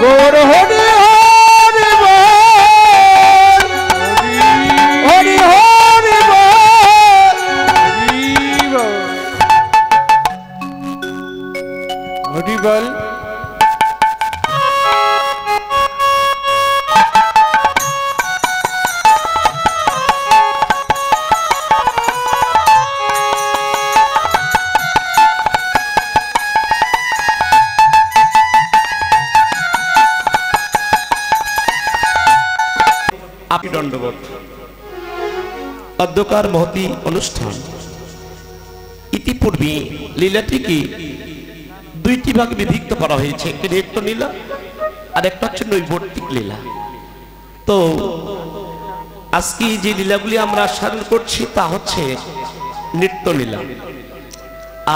গৌর হরি হরি হরি হরি হরি বল। দণ্ডবোধ অধ্যকার মহতি অনুষ্ঠান। ইতিপূর্বে লীলাটিকে দুইটি ভাগে বিভক্ত করা হয়েছে, একটি নৃত্য লীলা আর একটা হচ্ছে নৈবর্তিক লীলা। তো আজকে যে লীলাগুলি আমরা স্মরণ করছি তা হচ্ছে নৃত্য লীলা,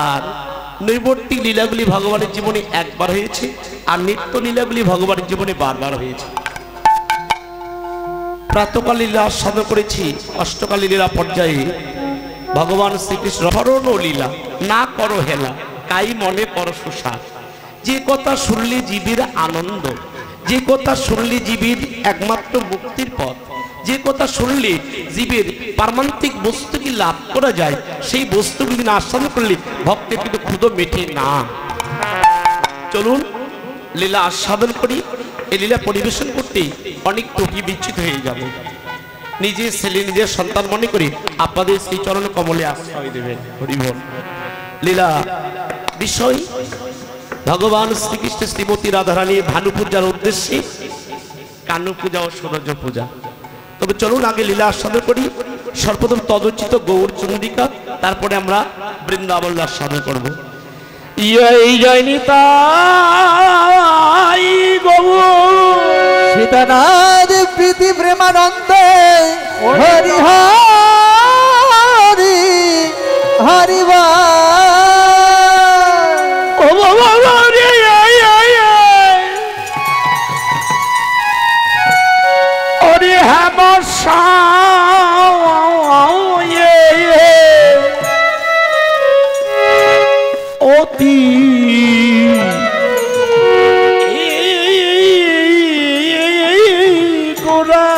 আর নৈবর্তিক লীলাগুলি ভগবানের জীবনে একবার হয়েছে, আর নৃত্য লীলাগুলি ভগবানের জীবনে বারবার হয়েছে। প্রাতকাল লীলা সাধন করেছি, অষ্টকাল লীলা পর্যায়ে ভগবান শ্রীকৃষ্ণ হরণ লীলা না করো হেলা কাই মনে করো সুসার। যে কথা শুনলে জীবের আনন্দ, যে কথা শুনলে জীবের একমাত্র মুক্তির পথ, যে কথা শুনলে জীবের পারমান্তিক বস্তু কি লাভ করা যায়, সেই বস্তুগুলি না আস্বাদন করলে ভক্তের কিন্তু ক্ষুধা মেটে না। চলুন লীলা আস্বাদন করি। এই লীলা পরিবেশন করতে অনেক ত্রুটি বিচ্ছিত হয়ে যাবে। নিজের ছেলে নিজের সন্তান মনে করে আপনাদের সেই চরণ কমলে আশ্রয় দেবেন। হরিবল। লীলা বিষয় ভগবান শ্রীকৃষ্ণ শ্রীমতী রাধারানী ভানু পূজার উদ্দেশ্যে কানু পূজা ও সূর্য পূজা। তবে চলুন আগে লীলা আস্বাদন করি। সর্বপ্রথম তদোচিত গৌর চন্দ্রিকা, তারপরে আমরা বৃন্দাবন আস্বাদন করব। এই জয় নিতাই গৌর সীতানাথ প্রীতি প্রেমানন্দে হরি হরি হরি হরি হেমসা অতি গোরা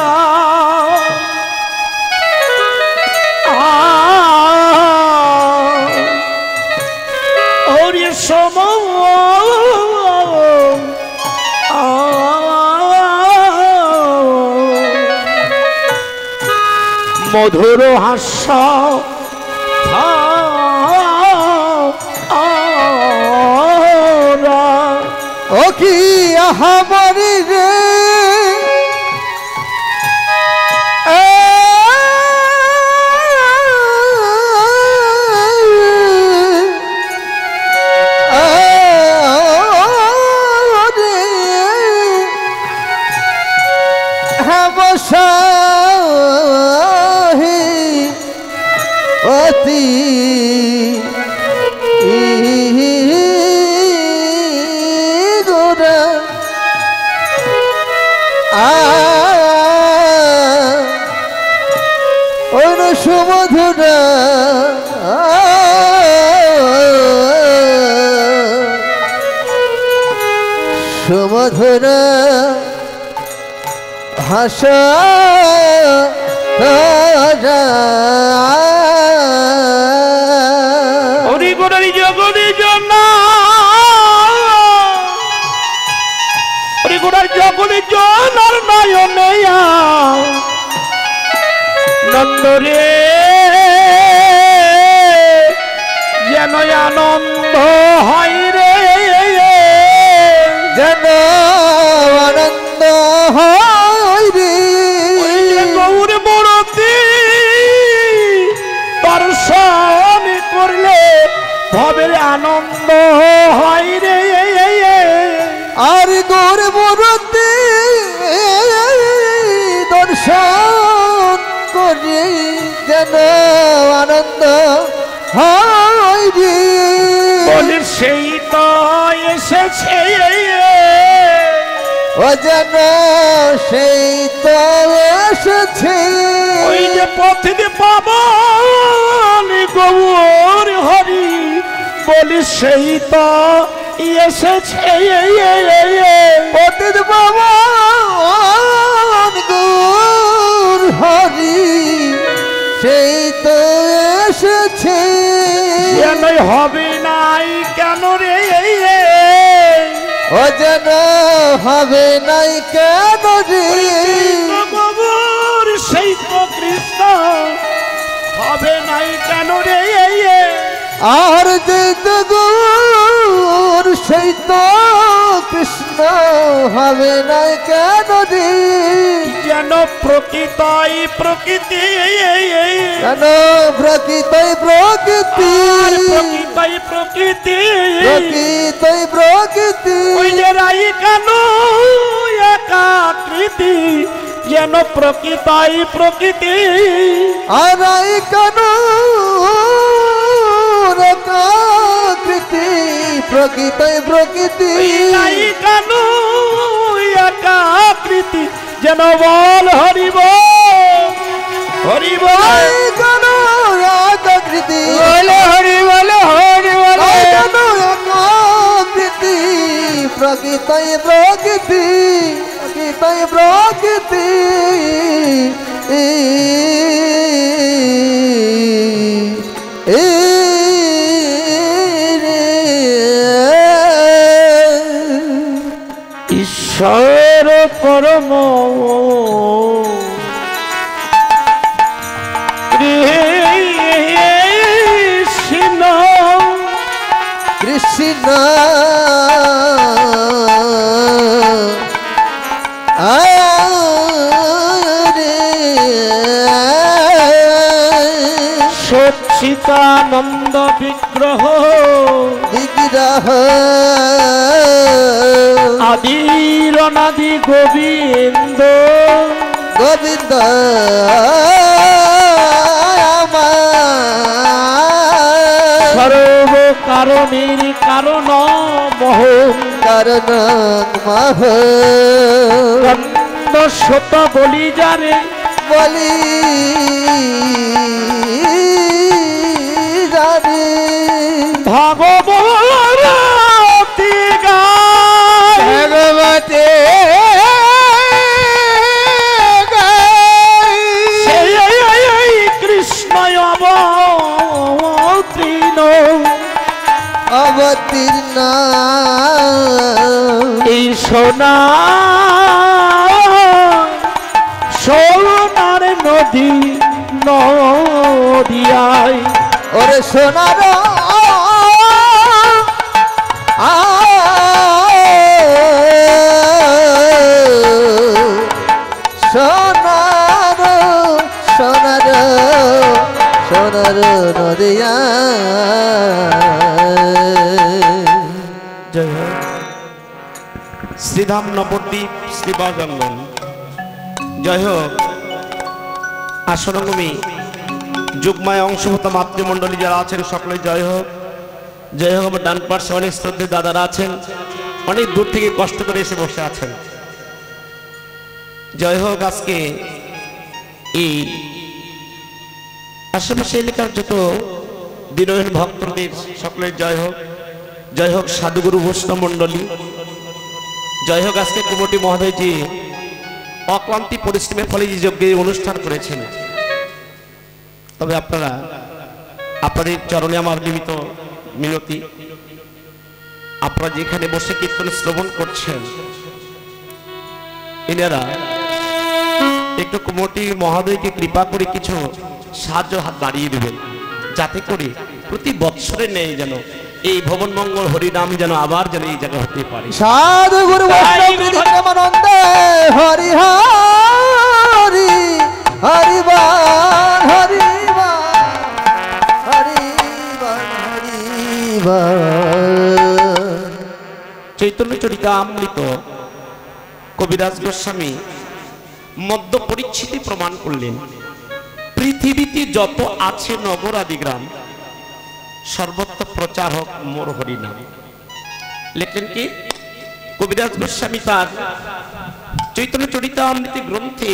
ওরে সম মধুর হাস্য ও কি আহামারি রে অতি গোরা সুমধুরা সুমধুরা ভাষা জগদি জনা জগদি জনার নয়নে নন্দরে যেন আনন্দ হয় রে, যেন আনন্দ হয় রে। গৌর মূরতি দর্শন করলে ভবের আনন্দ হয় রে, আর গৌর মূরতি দর্শন করে যেন আনন্দ হয় রে। বলে সেই তো এসেছে ও যেন সেই তো এসেছে, ওই যে পথে পাবন গৌর হরি। বলি সেই তো এসেছে পথে যেন হবে নাই কেন রে, ও যেন হবে নাই কেন রে, গোবর সেই তো কৃষ্ণ হবে নাই কেন রে, আর যে গৌর সেই তো কৃষ্ণ হবে নাই কেন রে, যেন প্রকৃতই প্রকৃতি, যেন প্রকৃতই প্রকৃতি, প্রকৃতই প্রকৃতি, প্রকৃতই প্রকৃতি, ওই যে রাই কেন একাকৃতি, যেন প্রকৃতই প্রকৃতি, আর রাই কেন একাকৃতি, প্রকৃতই প্রকৃতি, রাই কেন একাকৃতি, যেন বল হরিব হরিব কেন একাকৃতি, হরি বল হরি বল, কেন একাকৃতি, প্রকৃতই প্রকৃতি, প্রকৃতই প্রকৃতি, ঈশ্বর পরম কৃষ্ণ, কৃষ্ণ সচ্চিদানন্দ বিগ্রহ, বিগ্রহ আদির অনাদি গোবিন্দ, গোবিন্দ সর্ব কারণের কারণ মহ, কারণ মহ কন্দ শত বলি যারে, বলি জানি ভগবতী গায়, ভগবতে সেই কৃষ্ণ অবতীর্ণ, অবতীর্ণ এই সোনা সোনার নদী নদিয়ায়, ওরে সোনার সোনার সোনার সোনার নদিয়া, জয় হোক শ্রীধাম নবদ্বীপ শ্রীবাজঙ্গন, জয় হোক আসনভূমি যুগমায় অংশভূত মাতৃমণ্ডলী যারা আছেন সকলে জয় হোক, জয় হোক। আমার ডান পার্শ্বে অনেক শ্রদ্ধেয় দাদারা আছেন, অনেক দূর থেকে কষ্ট করে এসে বসে আছেন, জয় হোক। আজকে এই আশেপাশে এলাকার যত দিনহীন ভক্তদের সকলের জয় হোক, জয় হোক সাধুগুরু বৈষ্ণব মণ্ডলী, জয় হোক। আজকে কুমটি মহোদয়জি অক্লান্তি পরিশ্রমের ফলে যে যজ্ঞের অনুষ্ঠান করেছেন, তবে আপনারা আপনাদের চরণে আমার নিমিত মিনতি, আপনারা যেখানে বসে কীর্তন শ্রবণ করছেন এনারা একটু কুমটি মহোদয়কে কৃপা করে কিছু সাহায্য হাত বাড়িয়ে দেবেন, যাতে করে প্রতি বৎসরে নেই যেন এই ভবন মঙ্গল হরিনাম যেন আবার যেন এই জায়গা হতে পারে। সাধু গুরু বৈষ্ণবানন্দে হরি হরি হরিবান হরিবান হরিবান হরিবান। চৈতন্য চরিতামৃত কবিরাজ গোস্বামী মধ্য পরিচ্ছিতি প্রমাণ করলেন, পৃথিবীতে যত আছে নগর আদি গ্রাম সর্বত্র প্রচার হোক মোর হরিনাম। লিখলেন কি কবিরাজ গোস্বামী তার চৈতন্য চরিতামৃত গ্রন্থে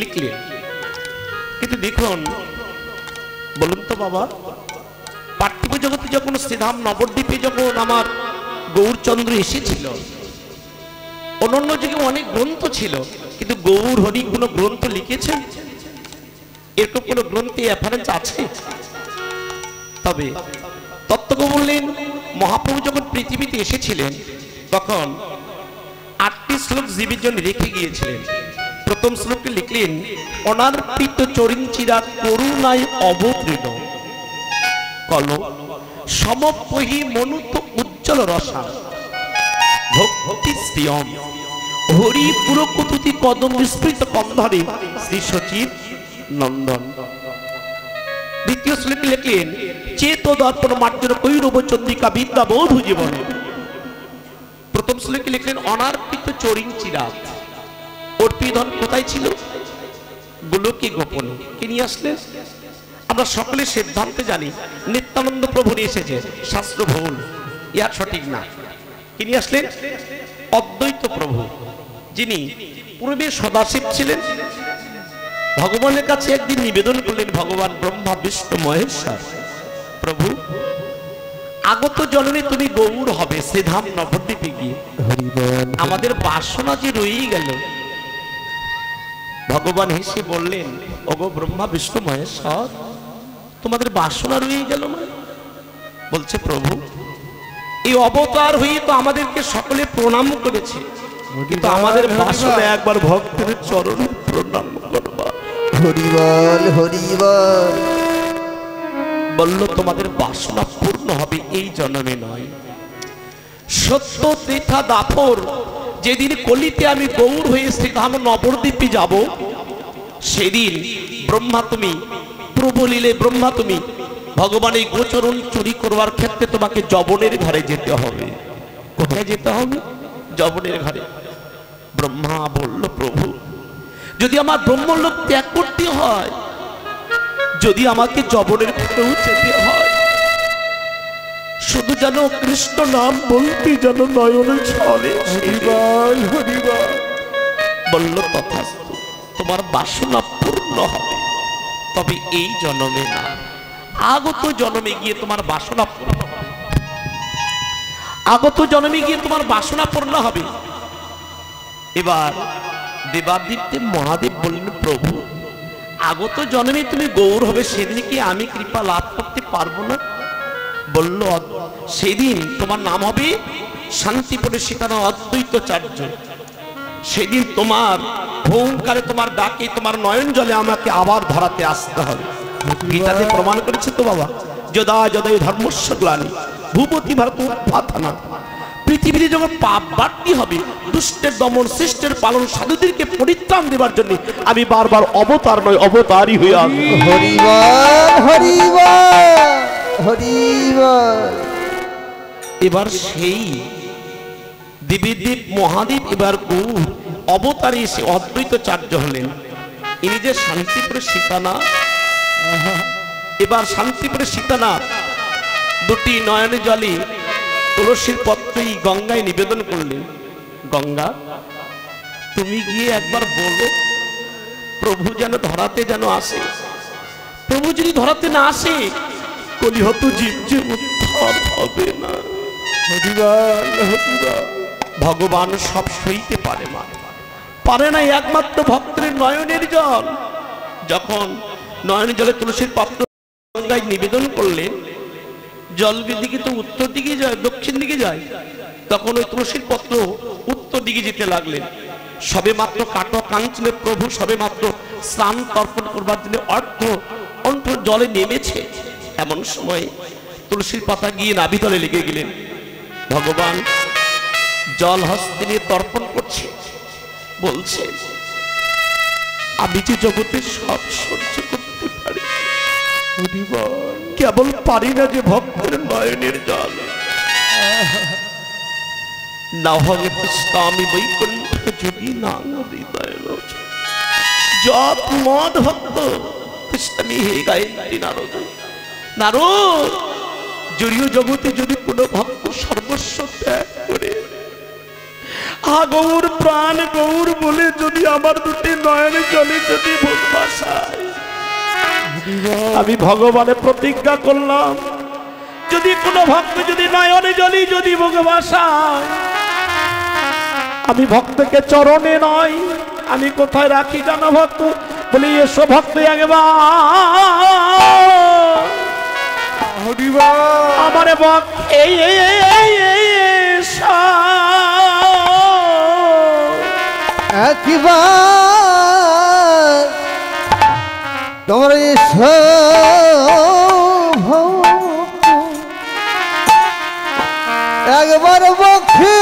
লিখলেন। কিন্তু দেখুন, বলুন তো বাবা, পার্থিব জগতে যখন শ্রীধাম নবদ্বীপে যখন আমার গৌরচন্দ্র এসেছিল, অন্যান্য যুগে অনেক গ্রন্থ ছিল, কিন্তু গৌর হরি কোনো গ্রন্থ লিখেছেন? এরকম কোনো গ্রন্থে রেফারেন্স আছে? তবে তত্ত্বজ্ঞ বললেন, মহাপ্রভু যখন পৃথিবীতে এসেছিলেন তখন 8টি শ্লোক জীবের জন্য রেখে গিয়েছিলেন। প্রথম শ্লোকটি লিখলেন, অনার্পিত চরিঞ্চিরা করুণায় অবতীর্ণ কল সমপহি মনুত উজ্জ্বল রসা ভক্তি শ্রিয়ম হরি পুরকুতুতি কদম বিস্মৃত কন্ধরে শ্রী সচিব নন্দন। দ্বিতীয় শ্লোকে লিখলেন, চেত দর্পণ মার্জন কৈরব চন্দ্রিকা বিদ্যা বধূ জীবনে। প্রথম শ্লোকে লিখলেন, অনার্পিত চরিঞ্চিরা, অর্পিত ধন কোথায় ছিল? গোলকে গোপনে। কে নিয়ে আসলেন? আমরা সকলে সিদ্ধান্তে জানি নিত্যানন্দ প্রভু নিয়ে এসেছে, শাস্ত্র ভুল, ইহার সঠিক না। কে নিয়ে আসলেন? অদ্বৈত প্রভু, যিনি পূর্বে সদাশিব ছিলেন। ভগবানের কাছে একদিন নিবেদন করলেন, ভগবান ব্রহ্মা বিষ্ণু মহেশ্বর, প্রভু আগত জননী তুমি গৌর হবে শ্রীধাম নবদ্বীপে গিয়ে, আমাদের বাসনা যে রয়েই গেল। ভগবান হেসে বললেন, ওগো ব্রহ্মা বিষ্ণু মহেশ্বর, তোমাদের বাসনা রয়েই গেল না? বলছে, প্রভু এই অবতার হয়ে তো আমাদেরকে সকলে প্রণাম করেছে, কিন্তু আমাদের বাসনা একবার ভক্তের চরণে প্রণাম করবা। হরিবল হরিবল। বলল, তোমাদের বাসনা পূর্ণ হবে এই জন্মে নয়, সত্য ত্রিথা দাপর যেদিন কলিতে আমি গৌর হয়ে শ্রীধাম নবদ্বীপে যাব, সেদিন ব্রহ্মা তুমি প্রবলিলে, ব্রহ্মা তুমি ভগবান এই গোচরণ চুরি করবার ক্ষেত্রে তোমাকে যবনের ঘরে যেতে হবে। কোথায় যেতে হবে? যবনের ঘরে। ব্রহ্মা বলল, প্রভু যদি আমার ব্রহ্মলোক ত্যাগ করতে হয়, যদি আমাকে যবনের ঘরেও যেতে হয়, শুধু যেন কৃষ্ণ নাম বলতে যেন নয়নে ছলে। বলল, তথাস্তু, তোমার বাসনা পূর্ণ হবে, তবে এই জন্মে না, আগত জন্মে গিয়ে তোমার বাসনা পূর্ণ হবে। আগত জন্মে গিয়ে তোমার বাসনা পূর্ণ হবে। এবার দেবাদিত্য মহাদেব বললেন, প্রভু আগত জন্মে তুমি গৌর হবে, সেদিন কি আমি কৃপা লাভ করতে পারবো না? বলল, সেদিন তোমার নাম হবে শান্তিপুরে সীতানা অদ্বৈতাচার্য। সেদিন তোমার ওঙ্কারে, তোমার ডাকে, তোমার নয়ন জলে আমাকে আবার ধরাতে আসতে হবে। গীতাতে প্রমাণ করেছে তো বাবা, যদা যদা ধর্মস্য গ্লানি ভূপতি ভারত উত্থানা। পৃথিবীতে যখন পাপ বাড়তি হবে, দুষ্টের দমন, শিষ্টের পালন, সাধুদেরকে পরিত্রাণ দেবার জন্য আমি বারবার অবতার নয় অবতারই হয়ে আসবো। হরিবল হরিবল হরিবল। এবার সেই দেবীদেব মহাদেব এবার গৌর অবতারে এসে অদ্বৈতাচার্য হলেন। ইনি যে শান্তিপুরে সীতানা, এবার শান্তিপুরে সীতানা দুটি নয়নে জলে তুলসীর পত্রই গঙ্গায় নিবেদন করলেন। গঙ্গা তুমি গিয়ে একবার বলো, প্রভু যেন ধরাতে যেন আসে। প্রভু যদি ধরাতে না আসে, কলিহত জীব যে উদ্ধার হবে না। ভগবান সব সইতে পারে না, পারে না একমাত্র ভক্তের নয়নের জল। যখন নয়নের জলে তুলসীর পাত্র গঙ্গায় নিবেদন করলেন, জলের দিকে তো উত্তর দিকে যায়, দক্ষিণ দিকে যায়। তখন ওই তুলসীর পত্র উত্তর দিকে যেতে লাগলেন। সবে মাত্র কাটো কাঞ্চনে প্রভু সবে মাত্র স্নান তর্পণ করবার জন্য অর্থ জলে নেমেছে। এমন সময় তুলসীর পাতা গিয়ে নাভিতলে লেগে গেলেন। ভগবান জল হস্তে নিয়ে তর্পণ করছে, বলছে, আমি যে জগতে সব সহ্য করতে পারি, কেবল পারি না যে ভক্তের নয়নের জল। না হবে পুষ্পামি বৈকুণ্ঠ যদি না হৃদয় জপ মদ ভক্ত পুষ্পামি হে গায়ন্তি নারদ। নারদ, জড়ীয় জগতে যদি কোনো ভক্ত সর্বস্ব ত্যাগ করে, গৌর প্রাণ গৌর বলে যদি আমার দুটি নয়নে জলে যদি ভোগ বাসায়, আমি ভগবানের প্রতিজ্ঞা করলাম, যদি কোনো ভক্ত যদি নয়নে জলে যদি ভোগ বাসায়, আমি ভক্তকে চরণে নয়, আমি কোথায় রাখি জানো ভক্ত? বলি, এসো ভক্ত একবার আমার পক্ষে একবার তোমার একবার বক্ষে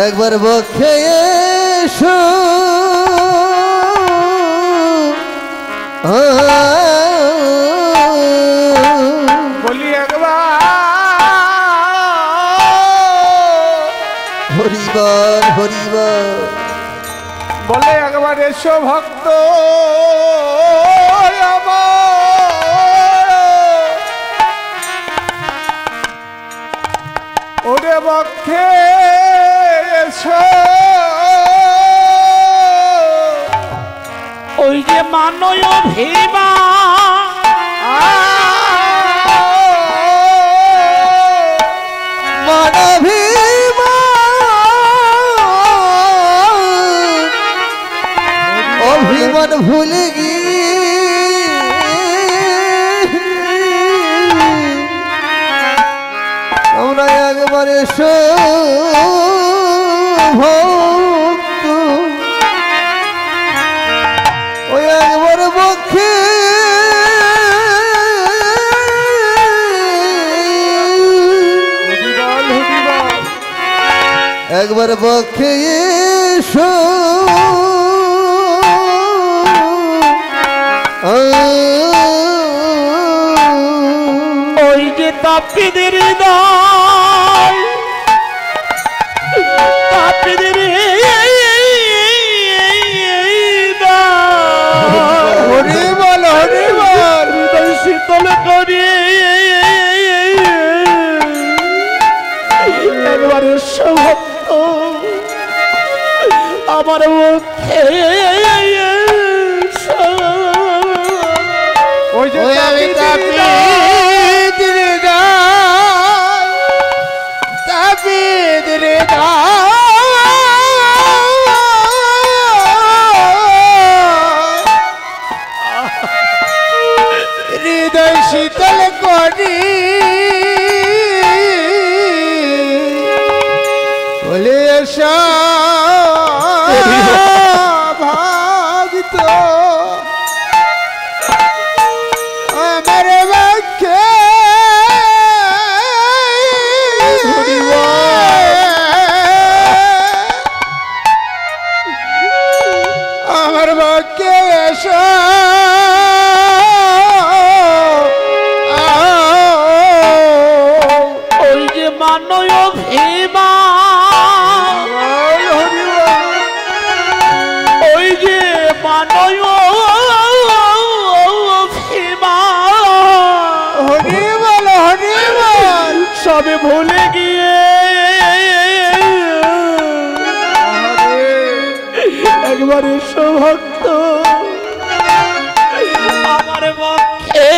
একবার বক্ষে এসো বলি একবার হরিবার হরিবার বলে একবার এসো ভক্ত ওরে বক্ষে এসো ওই যে মানয় ভীমা মানভীমা অভিমান ভুলে আমরা একবার এসো ভক্ত ওই একবার বক্ষে একবার বক্ষে এসো ওই যে তাপিদের হৃদয় তাপিদের হরিবল হরিবল হৃদয় শীতল করে একবারে সভক্ত আমার মুখে ওই যে হৃদয় শীতল করি বলে ভাবিত আমার বাক্যে আমার বাক্যে এসো ওই যে মানয় ভীমা ওই যে মানয় ভীমা হরিবল হরিবল সবে ভুলে গিয়ে একবারে সভক্ত আমার পক্ষে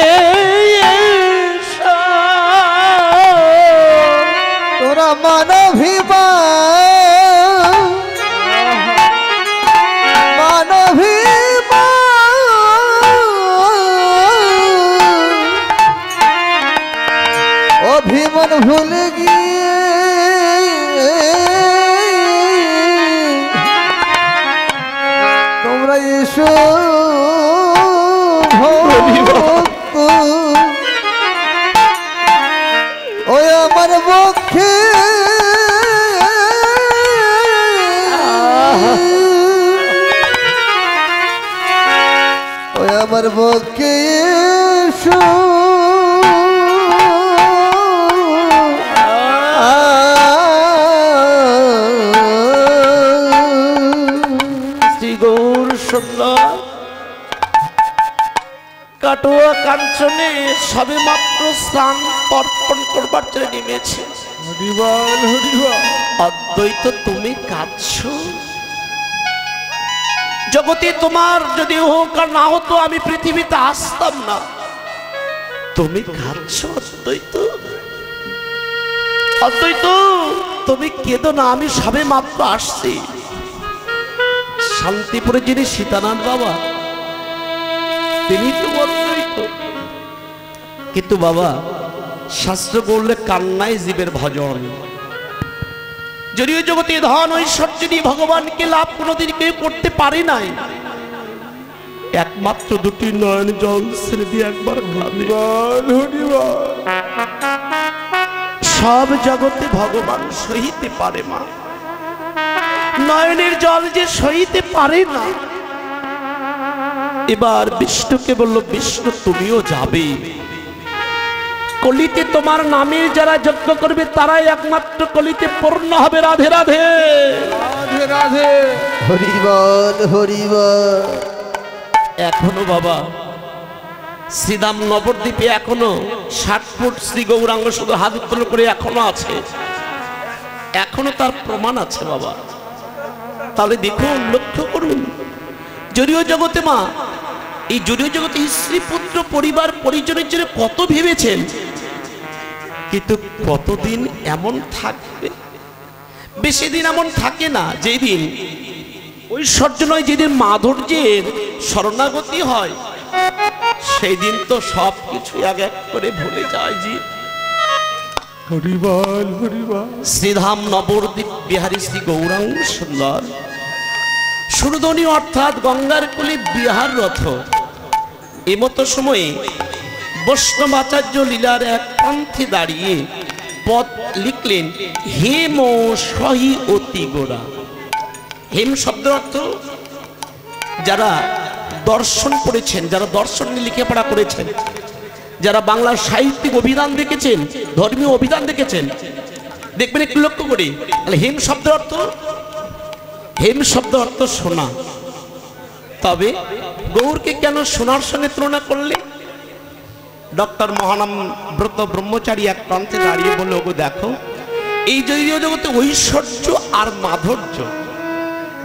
তোরা মানভীমা মানভীমা অভিমান ভুলে গিয়ে তোমরা এসো ভক্ত ওই আমার বক্ষে ওই আমার বক্ষে এসো শ্রী গৌর সুন্দর কাটোয়া কাঞ্চনে সবে মাত্র স্নান অর্পণ করবার জন্য নেমেছে। অদ্বৈত তুমি কাঁদছো? জগতে তোমার যদি অহংকার না হতো আমি পৃথিবীতে আসতাম না। তুমি কাঁদছো অদ্বৈত? অদ্বৈত তুমি কেঁদো না, আমি সবে মাত্র আসছি। শান্তিপুরে যিনি সীতানাথ বাবা, তিনি তো বর্ণিত। কিন্তু বাবা, শাস্ত্র বললে কান্নায় জীবের ভজন। যদিও জগতে ধন ঐশ্বর্য দিয়ে ভগবানকে লাভ কোনোদিন কেউ করতে পারে নাই, একমাত্র দুটি নয়ন জল ছেড়ে দিয়ে একবার সব জগতে ভগবান সহিতে পারে মা। নয়নের জল যে সহিতে পারে না, এবার বিষ্ণুকে বলল, বিষ্ণু তুমিও যাবে, কলিতে তোমার নামে যারা যজ্ঞ করবে তারাই একমাত্র কলিতে পূর্ণ হবে। রাধে রাধে রাধে রাধে। হরি বল হরি বল। এখনো বাবা শ্রীধাম নবদ্বীপে এখনো 60 ফুট শ্রী গৌরাঙ্গ শুধু হাত উত্তোলন করে এখনো আছে, এখনো তার প্রমাণ আছে বাবা। তাহলে দেখুন, লক্ষ্য করুন, যদিও জগতে মা, এই যদিও জগতে স্ত্রী পুত্র পরিবার পরিজনের জন্য কত ভেবেছেন, কিন্তু কতদিন এমন থাকবে? বেশি দিন এমন থাকে না। যেদিন ঐশ্বর্য নয়, যেদিন মাধুর্যের শরণাগতি হয়, সেই দিন তো সব কিছু এক এক করে ভুলে যায়। জি হরিবল হরিবল। শ্রীধাম নবদ্বীপ বিহারী শ্রী গৌরাঙ্গ সুন্দর সুরধনী অর্থাৎ গঙ্গার কুলে বিহার রথ। এমতো সময়ে বৈষ্ণবাচার্য লীলার এক পন্থে দাঁড়িয়ে পদ লিখলেন, হেম সহি অতি গোড়া। হেম শব্দের অর্থ, যারা দর্শন পড়েছেন, যারা দর্শন নিয়ে লেখাপড়া করেছেন, যারা বাংলার সাহিত্যিক অভিধান দেখেছেন, ধর্মীয় অভিধান দেখেছেন, দেখবেন একটু লক্ষ্য করি। হেম শব্দের অর্থ, হেম শব্দ অর্থ সোনা। তবে গৌরকে কেন সোনার সঙ্গে তুলনা করলে? ডক্টর মহানাম ব্রত ব্রহ্মচারী এক প্রান্তে দাঁড়িয়ে বলে, ওগো দেখো, এই জৈরীয় জগতে ঐশ্বর্য আর মাধুর্য,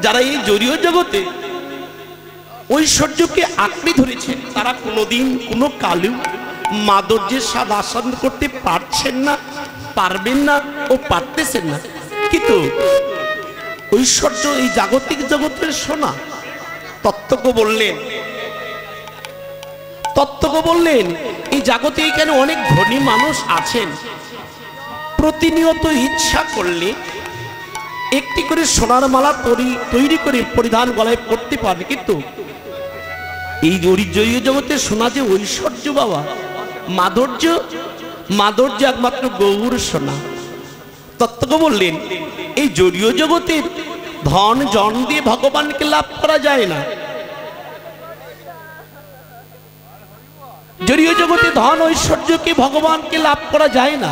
যারা এই জৈরীয় জগতে ঐশ্বর্যকে আঁকড়ে ধরেছেন, তারা কোনোদিন কোনো কালেও মাধুর্যের স্বাদ আস্বাদন করতে পারছেন না, পারবেন না ও পারতেছেন না। কিন্তু ঐশ্বর্য এই জাগতিক জগতের সোনা। তত্ত্বজ্ঞ বললেন, এই জগতে এখানে অনেক ধনী মানুষ আছেন, প্রতিনিয়ত ইচ্ছা করলে একটি করে সোনার মালা তৈরি করে পরিধান গলায় পড়তে পারে। কিন্তু এই জৈব জগতের সোনা যে ঐশ্বর্য বাবা, মাধুর্য একমাত্র গৌর সোনা। তত্ত্বজ্ঞ বললেন, এই জড়ীয় জগতের ধন জন দিয়ে ভগবানকে লাভ করা যায় না। জড়ীয় জগতে ধন ঐশ্বর্যকে ভগবানকে লাভ করা যায় না।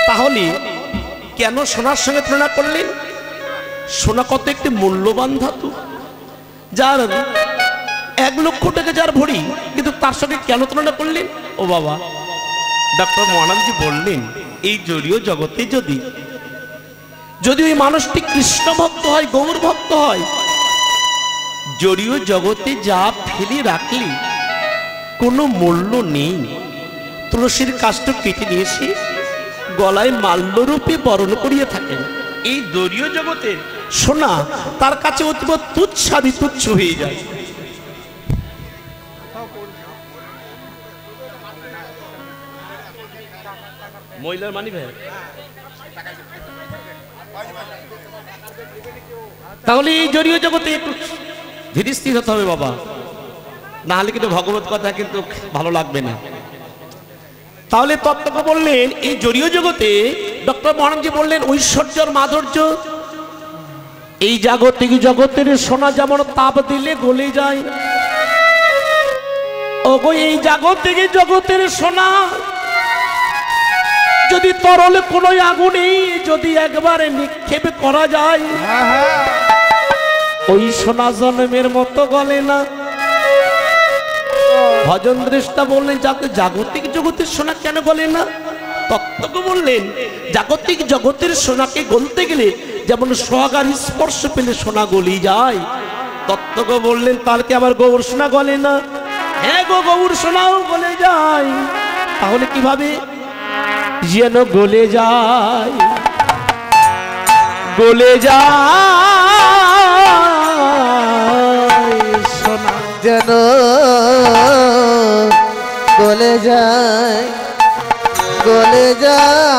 তাহলে কেন সোনার সঙ্গে তুলনা করলেন? সোনা কত একটি মূল্যবান ধাতু, যার 1 লক্ষ টাকা যার ভরি, কিন্তু তার সঙ্গে কেন তুলনা করলেন? ও বাবা, ডক্টর মহানন্দজি বললেন, এই জড়ীয় জগতে যদি ওই মানুষটি কৃষ্ণ ভক্ত হয়, গৌর ভক্ত হয়, জড়ীয় জগতে যা ফেলে রাখলে কোনো মূল্য নেই। তুলসীর কাষ্ঠ কেটে নিয়ে এসে গলায় মাল্যরূপে বরণ করিয়ে থাকেন। এই জড়ীয় জগতের সোনা তার কাছে অতীব তুচ্ছাদি তুচ্ছ হয়ে যায়। মহিলার মানি ভাই, তাহলে এই জড়ীয় জগতে একটু ধীরে স্থির হতে হবে বাবা, না হলে কিন্তু ভগবত কথা কিন্তু ভালো লাগবে না। তাহলে তত্ত্বজ্ঞ বললেন, এই জড়ীয় জগতে ডক্টর মহানন্দজি বললেন, ঐশ্বর্য আর মাধুর্য, এই জাগতিক জগতের সোনা যেমন তাপ দিলে গলে যায়, ওগো এই জাগতিক জগতের সোনা যদি তরলে কোনো আগুনে যদি একবারে নিক্ষেপ করা যায়, ওই সোনা জন্মের মতো গলে না। ভজন দৃষ্টা বললেন, যাতে জাগতিক জগতের সোনা কেন গলে না? তত্ত্বজ্ঞ বললেন, জাগতিক জগতের সোনাকে গলতে গেলে যেমন সোহাগার স্পর্শ পেলে সোনা গলি যায়, তত্ত্বজ্ঞ বললেন, তার কি আবার গৌর সোনা গলে না? হ্যাঁ গো, গৌর সোনাও গলে যায়। তাহলে কিভাবে? যেন গলে যায়, গলে যায় যেন গলে যায় গলে যায়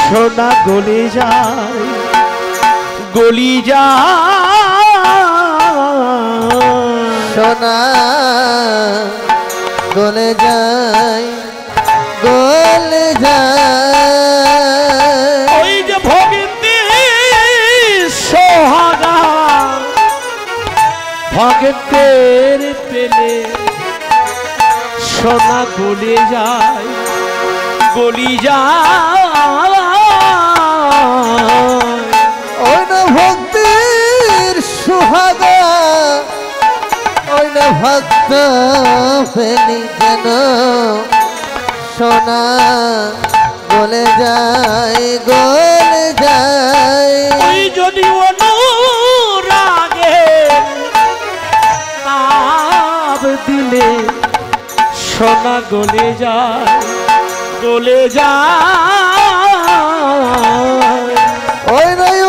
সোনা গলে যায় গলি যায় সোনা গলে যায় গলে যায় ওই যে ভগিনী সোহাগা ভগতের পেলে সোনা গলে যায় গলি যায় ওই না ভক্তির সুহাগা ওই না ভক্ত ফেলি যেন সোনা গলে যায় গলে যায় ওই যদি অনুরাগে তাপ দিলে সোনা গলে যায় গলে যায় ওই নাই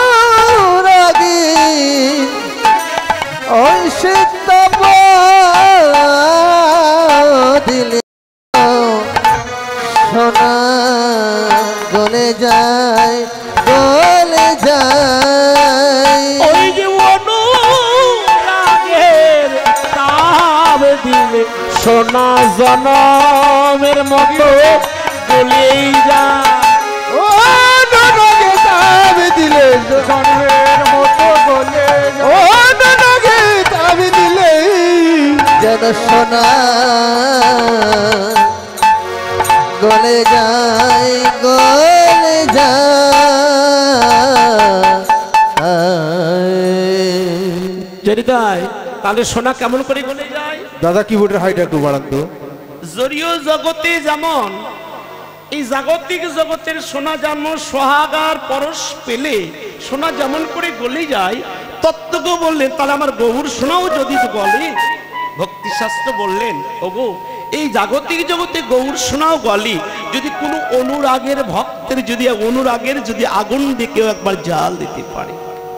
অনুরাগী ওই সিদ্ধ দিলে সোনা গলে যায় গলে যায় ওই যে অনুরাগের তাপ দিলে সোনা জনমের মতো গলেই যায় ও ননকে তাবে দিলে জন্মের মতো গলে ও ননকে তাবে দিলে যেন সোনা গলে যায় গলে যায় যদি তাই তাহলে সোনা কেমন করে গলে যায় দাদা কিবোর্ডের হাইটা একটু বাড়ান তো জড়ীয় জগতে যেমন এই জাগতিক জগতের সোনা যেমন সোহাগার পরশ পেলে সোনা যেমন করে গলে যায় তত্ত্বজ্ঞ বললেন তাহলে আমার গৌর সোনাও যদি গলে ভক্তিশাস্ত্র বললেন ওগো এই জাগতিক জগতে গৌর সোনাও গলে যদি কোনো অনুরাগের ভক্তের যদি অনুরাগের যদি আগুন দিয়ে কেউ একবার জাল দিতে পারে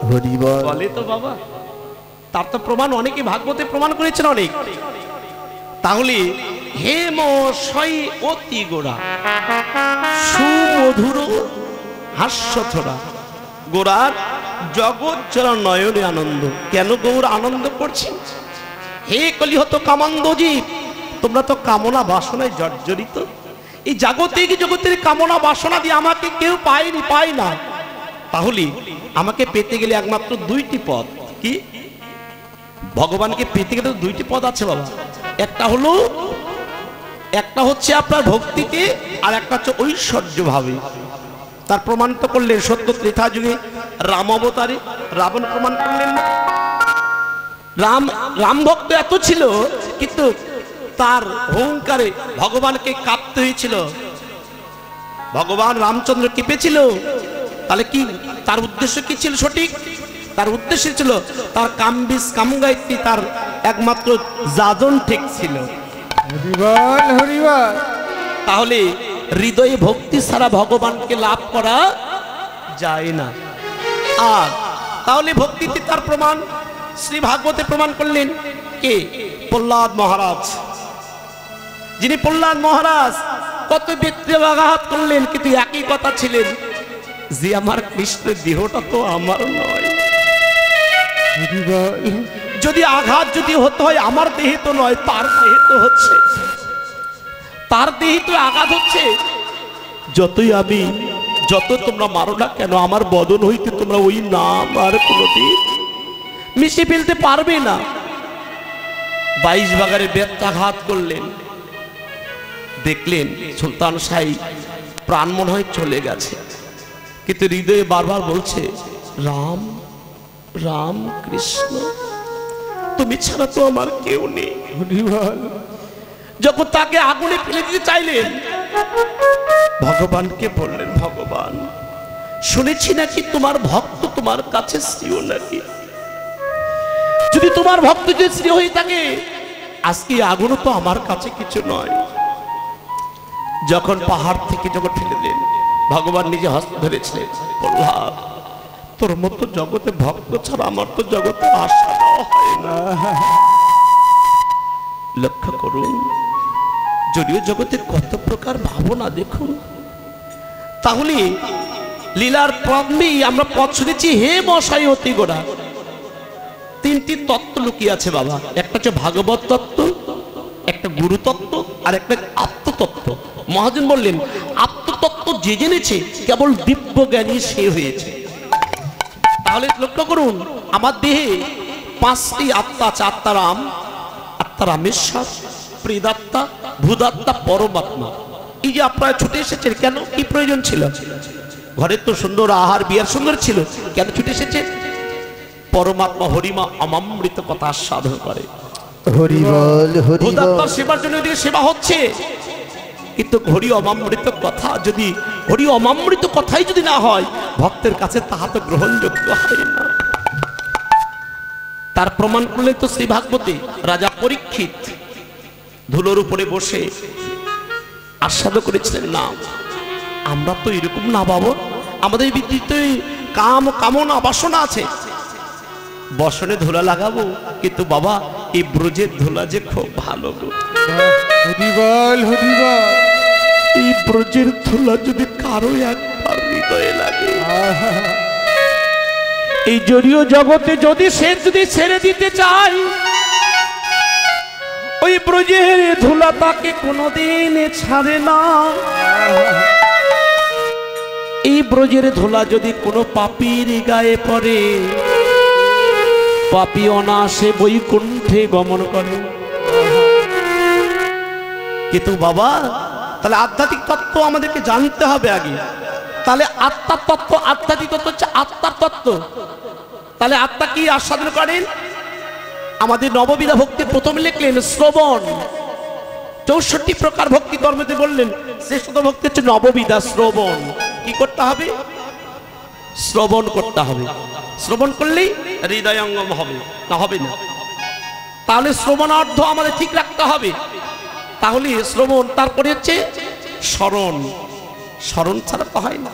হরিবল বলে তো বাবা তার তো প্রমাণ অনেকে ভাগবতে প্রমাণ করেছেন অনেক তাহলে হেম সই অতি গোড়া সুমধুর হাস্যথরা গোড়ার জগৎ চরা নয়নে আনন্দ কেন গৌর আনন্দ করছেন হে কলিহত কামান্দজীব তোমরা তো কামনা বাসনায় জর্জরিত এই জাগতিক জগতের কামনা বাসনা দিয়ে আমাকে কেউ পায় না তাহলে আমাকে পেতে গেলে একমাত্র দুইটি পথ কি ভগবানকে পেতে গেলে দুইটি পথ আছে বাবা একটা হচ্ছে আপনার ভক্তিতে আর একটা হচ্ছে ঐশ্বর্য ভাবে তার প্রমাণ তো করলেন সত্য ত্রেতা যুগে রাম অবতারে রাবণ প্রমাণ করলেন না রাম ভক্ত এত ছিল কিন্তু তার অহংকারে ভগবানকে কাঁপতে হয়েছিল ভগবান রামচন্দ্র কেঁপেছিল তাহলে কি তার উদ্দেশ্য কি ছিল সঠিক তার উদ্দেশ্য ছিল তার কামবিস কামগায়ত্রী তার একমাত্র যাজন ঠিক ছিল হরিবল হরিবল তাহলে হৃদয়ে ভক্তি ছাড়া ভগবানকে লাভ করা যায় না আর তাহলে ভক্তিতে তার প্রমাণ শ্রী ভাগবতে প্রমাণ করলেন কে প্রহ্লাদ মহারাজ যিনি প্রহ্লাদ মহারাজ কত ব্যক্তিবাঘাত করলেন কিন্তু একই কথা ছিলেন যে আমার কৃষ্ণের দেহটা তো আমার নয় যদি আঘাত যদি হতে হয় আমার দেহে তো নয় তার দেহে তো হচ্ছে তার দেহে তো আঘাত হচ্ছে যতই আমি যত তোমরা মারো না কেন আমার বদন হইতে তোমরা ওই নাম আর কোনোদিন মিশে ফেলতে পারবে না 22 বাগারে ব্যত্যাঘাত করলেন দেখলেন সুলতান শাহী প্রাণ মনে হয় চলে গেছে কিন্তু হৃদয়ে বারবার বলছে রাম রাম কৃষ্ণ তুমি ছাড়া তো আমার কেউ নেই হরিবল যখন তাকে আগুনে ফেলে দিতে চাইলেন ভগবানকে বললেন ভগবান শুনেছি নাকি তোমার ভক্ত তোমার কাছে শ্রীও নাকি যদি তোমার ভক্ত যদি শ্রী হয়ে থাকে আজকে আগুনও তো আমার কাছে কিছু নয় যখন পাহাড় থেকে যখন ফেলে দেন ভগবান নিজে হস্ত ধরেছিলেন প্রহ্লাদ তোর মতো জগতে ভক্ত ছাড়া আমার তো জগতে আসা যাওয়া হয় না। লক্ষ্য করুন, যদিও জগতে কত প্রকার ভাবনা দেখুন। তাহলে লীলার প্রারম্ভেই আমরা পথ শুনেছি, হে মশাই অতি গোড়া তিনটি তত্ত্ব লুকিয়ে আছে বাবা। একটা হচ্ছে ভাগবত তত্ত্ব, একটা গুরু তত্ত্ব, আর একটা আত্মতত্ত্ব। মহাজন বললেন আত্মতত্ত্ব যে জেনেছে কেবল দিব্য জ্ঞানী সে হয়েছে। তাহলে লক্ষ্য করুন, আমার দেহে পাঁচটি আত্মা আছে। আত্মারাম, আত্মা রামেশ্বর, প্রেদাত্মা, ভূদাত্মা, পরমাত্মা। এই যে আপনারা ছুটে এসেছেন কেন, কি প্রয়োজন ছিল? ঘরে তো সুন্দর আহার বিয়ার সুন্দর ছিল, কেন ছুটে এসেছে? পরমাত্মা হরিমা অমৃত কথা সাধন করে। হরি বল হরি বল। ভূদাত্মার সেবার জন্য এদিকে সেবা হচ্ছে, কিন্তু হরি অমৃত কথা যদি, হরি অমৃত কথাই যদি না হয় ভক্তের কাছে তাহা তো গ্রহণযোগ্য হয় না। তার প্রমাণ করলে তো শ্রী ভাগবতী রাজা পরীক্ষিত ধুলোর উপরে বসে আস্বাদ করেছিলেন। না, আমরা তো এরকম না বাবা, আমাদের ভিতরে কাম কামনা বাসনা আছে, বসনে ধুলা লাগাবো, কিন্তু বাবা এই ব্রজের ধুলা যে খুব ভালো গো। হরি বল হরি বল। এই ব্রজের ধুলা যদি কারো একবার হৃদয়ে লাগে, এই জড়ীয় জগতে যদি সে যদি ছেড়ে দিতে চায়, ওই ব্রজের ধুলা তাকে কোনোদিন ছাড়ে না। এই ব্রজের ধুলা যদি কোনো পাপীর গায়ে পড়ে, পাপী অনাসে বৈকুণ্ঠে গমন করে। কিন্তু বাবা, তাহলে আধ্যাত্মিক তত্ত্ব আমাদেরকে জানতে হবে আগে। তাহলে আত্মার তত্ত্ব, আধ্যাত্মিক তত্ত্ব হচ্ছে আত্মার তত্ত্ব। তাহলে আত্মা কি আস্বাদন করেন? আমাদের নববিধা ভক্তি প্রথমে লিখলেন শ্রবণ। 64 প্রকার ভক্তি কর্মতে বললেন শ্রেষ্ঠ ভক্তি হচ্ছে নববিধা শ্রবণ। কি করতে হবে? শ্রবণ করতে হবে। শ্রবণ করলেই হৃদয়ঙ্গম হবে, না হবে না। তাহলে শ্রবণার্থ আমাদের ঠিক রাখতে হবে। তাহলে শ্রবণ, তারপরে হচ্ছে স্মরণ। স্মরণ ছাড়া তো হয় না।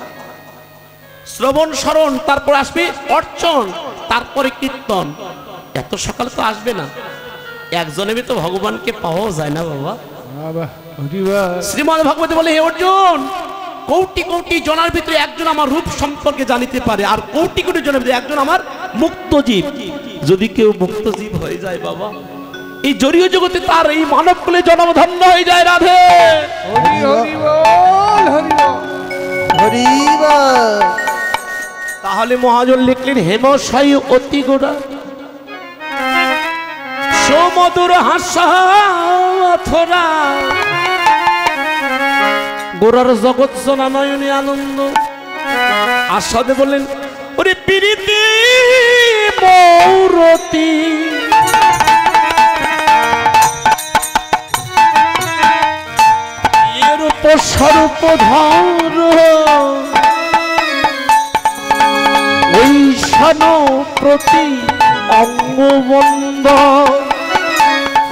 শ্রবণ স্মরণ, তারপর আসবে অর্চন, তারপরে কীর্তন। এত সকালে তো আসবে না, একজনে তো ভগবানকে পাওয়া যায় না বাবা। শ্রীমদ ভাগবতে বলে, হে অর্জুন, কোটি কোটি জনের ভিতরে একজন আমার রূপ সম্পর্কে জানিতে পারে, আর কোটি কোটি জনের ভিতরে একজন আমার মুক্ত জীব। যদি কেউ মুক্ত জীব হয়ে যায় বাবা, এই জড়ীয় জগতে তার এই মানব কুলে জন্ম ধন্য হয়ে যায়। রাধে হরি হরি বল হরি বল হরি বল। তাহলে মহাজন লিখলেন, হেমশায়ী অতি গোড়া সমধুর হাসা গোড়ার জগৎ জনা নয়নে আনন্দ। আস্বাদে বললেন, ওরে প্রীতি মৌরতি এর উপস্বরূপ ধর ঐশান প্রতি অঙ্গবন্ধ।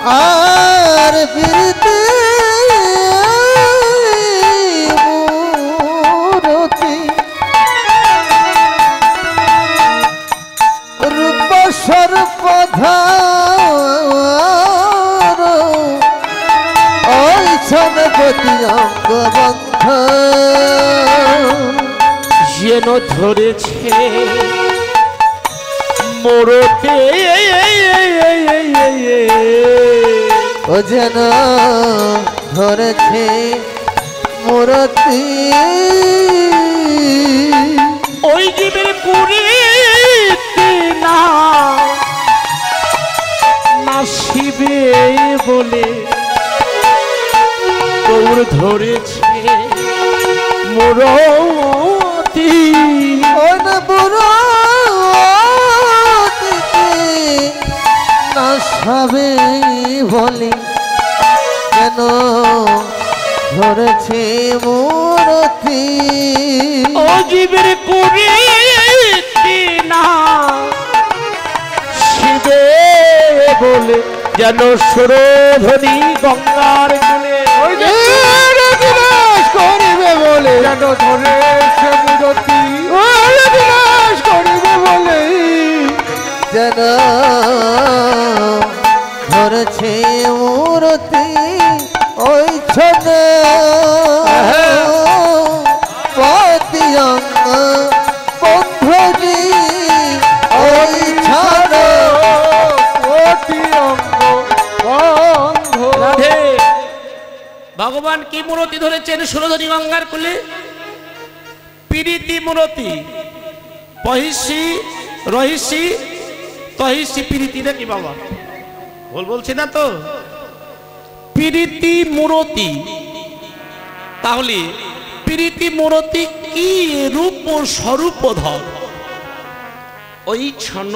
আর ফিরতে মূরতি রূপ সর্বধার ঐছন প্রতি অঙ্গবন্ধ। যেন ধরেছে মোরতে ও যেন ধরেছে মূরতি। ওই জীবের পুরীতে না নাসিবে বলে গৌর ধরেছে মোরতি। নাসাবে বলে কেন ধরেছে মূরতি। ও জীবের কুড়িটি না শিবে বলে যেন সুরধ্বনি গঙ্গার কুলে। ওই যে বিনাশ করিবে বলে যেন ধরেছে মূরতি। বিনাশ করিবে মূরতি ওই ছনে পতি অঙ্গ বন্ধুরি ওই ছনে অতি অঙ্গ বন্ধ। রাধে ভগবান কি মূরতি ধরেছেন সুরধনী গঙ্গার কুলে? প্রীতি মূরতি। পহিষী রহিষী তহিষী প্রীতি নাকি বাবা? ভুল বলছি না তো? প্রীতি মূরতি। তাহলে প্রীতি মূরতি কি রূপ স্বরূপ ধর? ওই ক্ষণ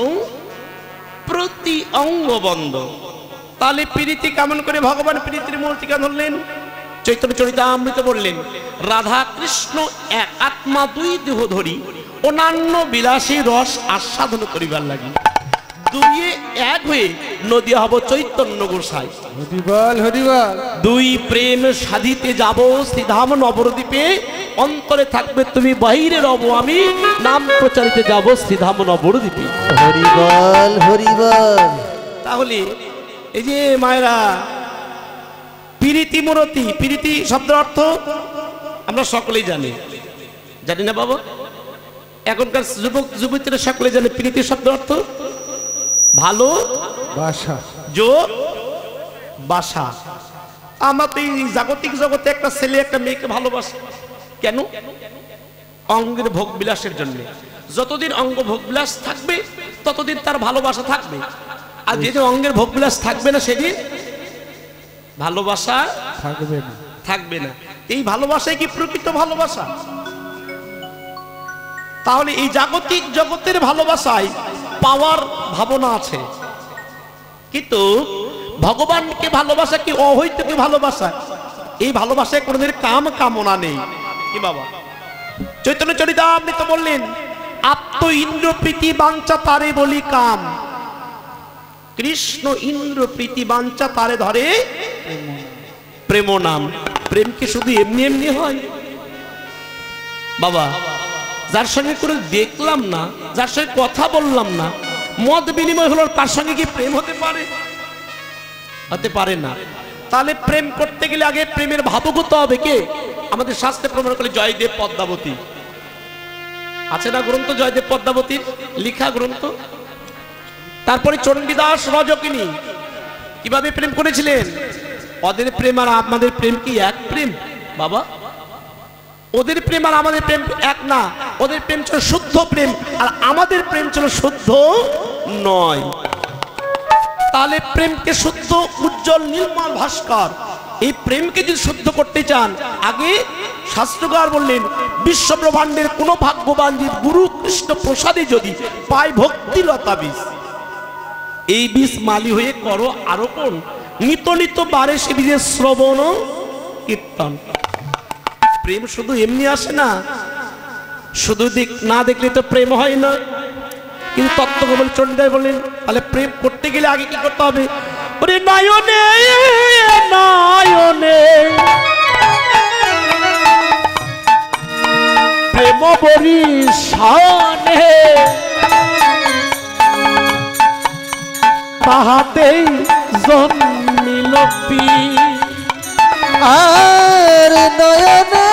প্রতি অঙ্গবন্ধ। তাহলে প্রীতি কেমন করে ভগবান প্রীতির মূর্তিকা ধরলেন? চৈতন্য চরিতামৃত বললেন, রাধা কৃষ্ণ এক আত্মা দুই দেহ ধরি অন্যান্য বিলাসী রস আস্বাদন করিবার লাগি দুইয়ে এক হয়ে নদী হব চৈতন্য গোসাই। হরিবল হরিবল। দুই প্রেম সাধিতে যাব শ্রীধাম নবদ্বীপে, অন্তরে থাকবে তুমি বাহিরে রব আমি, নাম প্রচারিতে যাব শ্রীধাম নবদ্বীপে। হরিবল হরিবল। তাহলে এই যে মায়েরা প্রীতি মূরতি, প্রীতি শব্দের অর্থ আমরা সকলেই জানি, জানি না বাবা? এখনকার যুবক যুবতীরা সকলে জানে প্রীতি শব্দের অর্থ ভালো বাসা। বাসা। আমরা তো এই জাগতিক জগতে একটা ছেলে একটা মেয়েকে ভালোবাসে কেন? অঙ্গের ভোগ বিলাসের জন্য। যতদিন অঙ্গ ভোগ বিলাস থাকবে ততদিন তার ভালোবাসা থাকবে, আর যেদিন অঙ্গের ভোগ বিলাস থাকবে না সেদিন ভালোবাসা থাকবে না। এই ভালোবাসাই কি প্রকৃত ভালোবাসা? তাহলে এই জাগতিক জগতের ভালোবাসায় পাওয়ার ভাবনা আছে, কিন্তু ভগবানকে ভালোবাসা কি অহৈতুকী ভালোবাসা? এই ভালোবাসায় কোনোদিন কাম কামনা নেই কি বাবা? চৈতন্য চরিতামৃত বললেন, আত্ম ইন্দ্র প্রীতি বাঞ্ছা তারে বলি কাম। কৃষ্ণ ইন্দ্র প্রীতি বাঞ্ছা তারে ধরে প্রেম নাম। প্রেম কি শুধু এমনি এমনি হয় বাবা? যার সঙ্গে করে দেখলাম না, যার সঙ্গে কথা বললাম না, মত বিনিময় হলো, তার সঙ্গে কি প্রেম হতে পারে? হতে পারে না। তাহলে প্রেম করতে গেলে আগে প্রেমের ভাবুক হতে হবে। কে? আমাদের শাস্ত্রে প্রমাণ করে জয়দেব পদ্মাবতী আছে না গ্রন্থ, জয়দেব পদ্মাবতীর লিখা গ্রন্থ। তারপরে চণ্ডীদাস রজকিনী কিভাবে প্রেম করেছিলেন? ওদের প্রেম আর আমাদের প্রেম কি এক প্রেম বাবা? ওদের প্রেম আর আমাদের প্রেম এক না। ওদের প্রেম ছিল শুদ্ধ প্রেম, আর আমাদের প্রেম ছিল শুদ্ধ নয়। তাহলে প্রেমকে শুদ্ধ উজ্জ্বল নির্মল ভাস্কর, এই প্রেমকে যদি শুদ্ধ করতে চান, আগে শাস্ত্রকার বললেন, বিশ্বব্রহ্মাণ্ডের কোন ভাগ্যবান যে গুরু কৃষ্ণ প্রসাদে যদি পায় ভক্তিলতা বীজ, এই বীজ মালি হয়ে করো আরোপণ, নিত নিত বারে সে বীজের শ্রবণ কীর্তন। প্রেম শুধু এমনি আসে না, শুধু না দেখলে তো প্রেম হয় না। কিন্তু তত্ত্বকমল চণ্ডীদাস বলেন, তাহলে প্রেম করতে গেলে আগে কি করতে হবে? ওরে নয়নে নয়নে প্রেম বরিশানে তাহাতেই জন্মিল পীর। আর নয়নে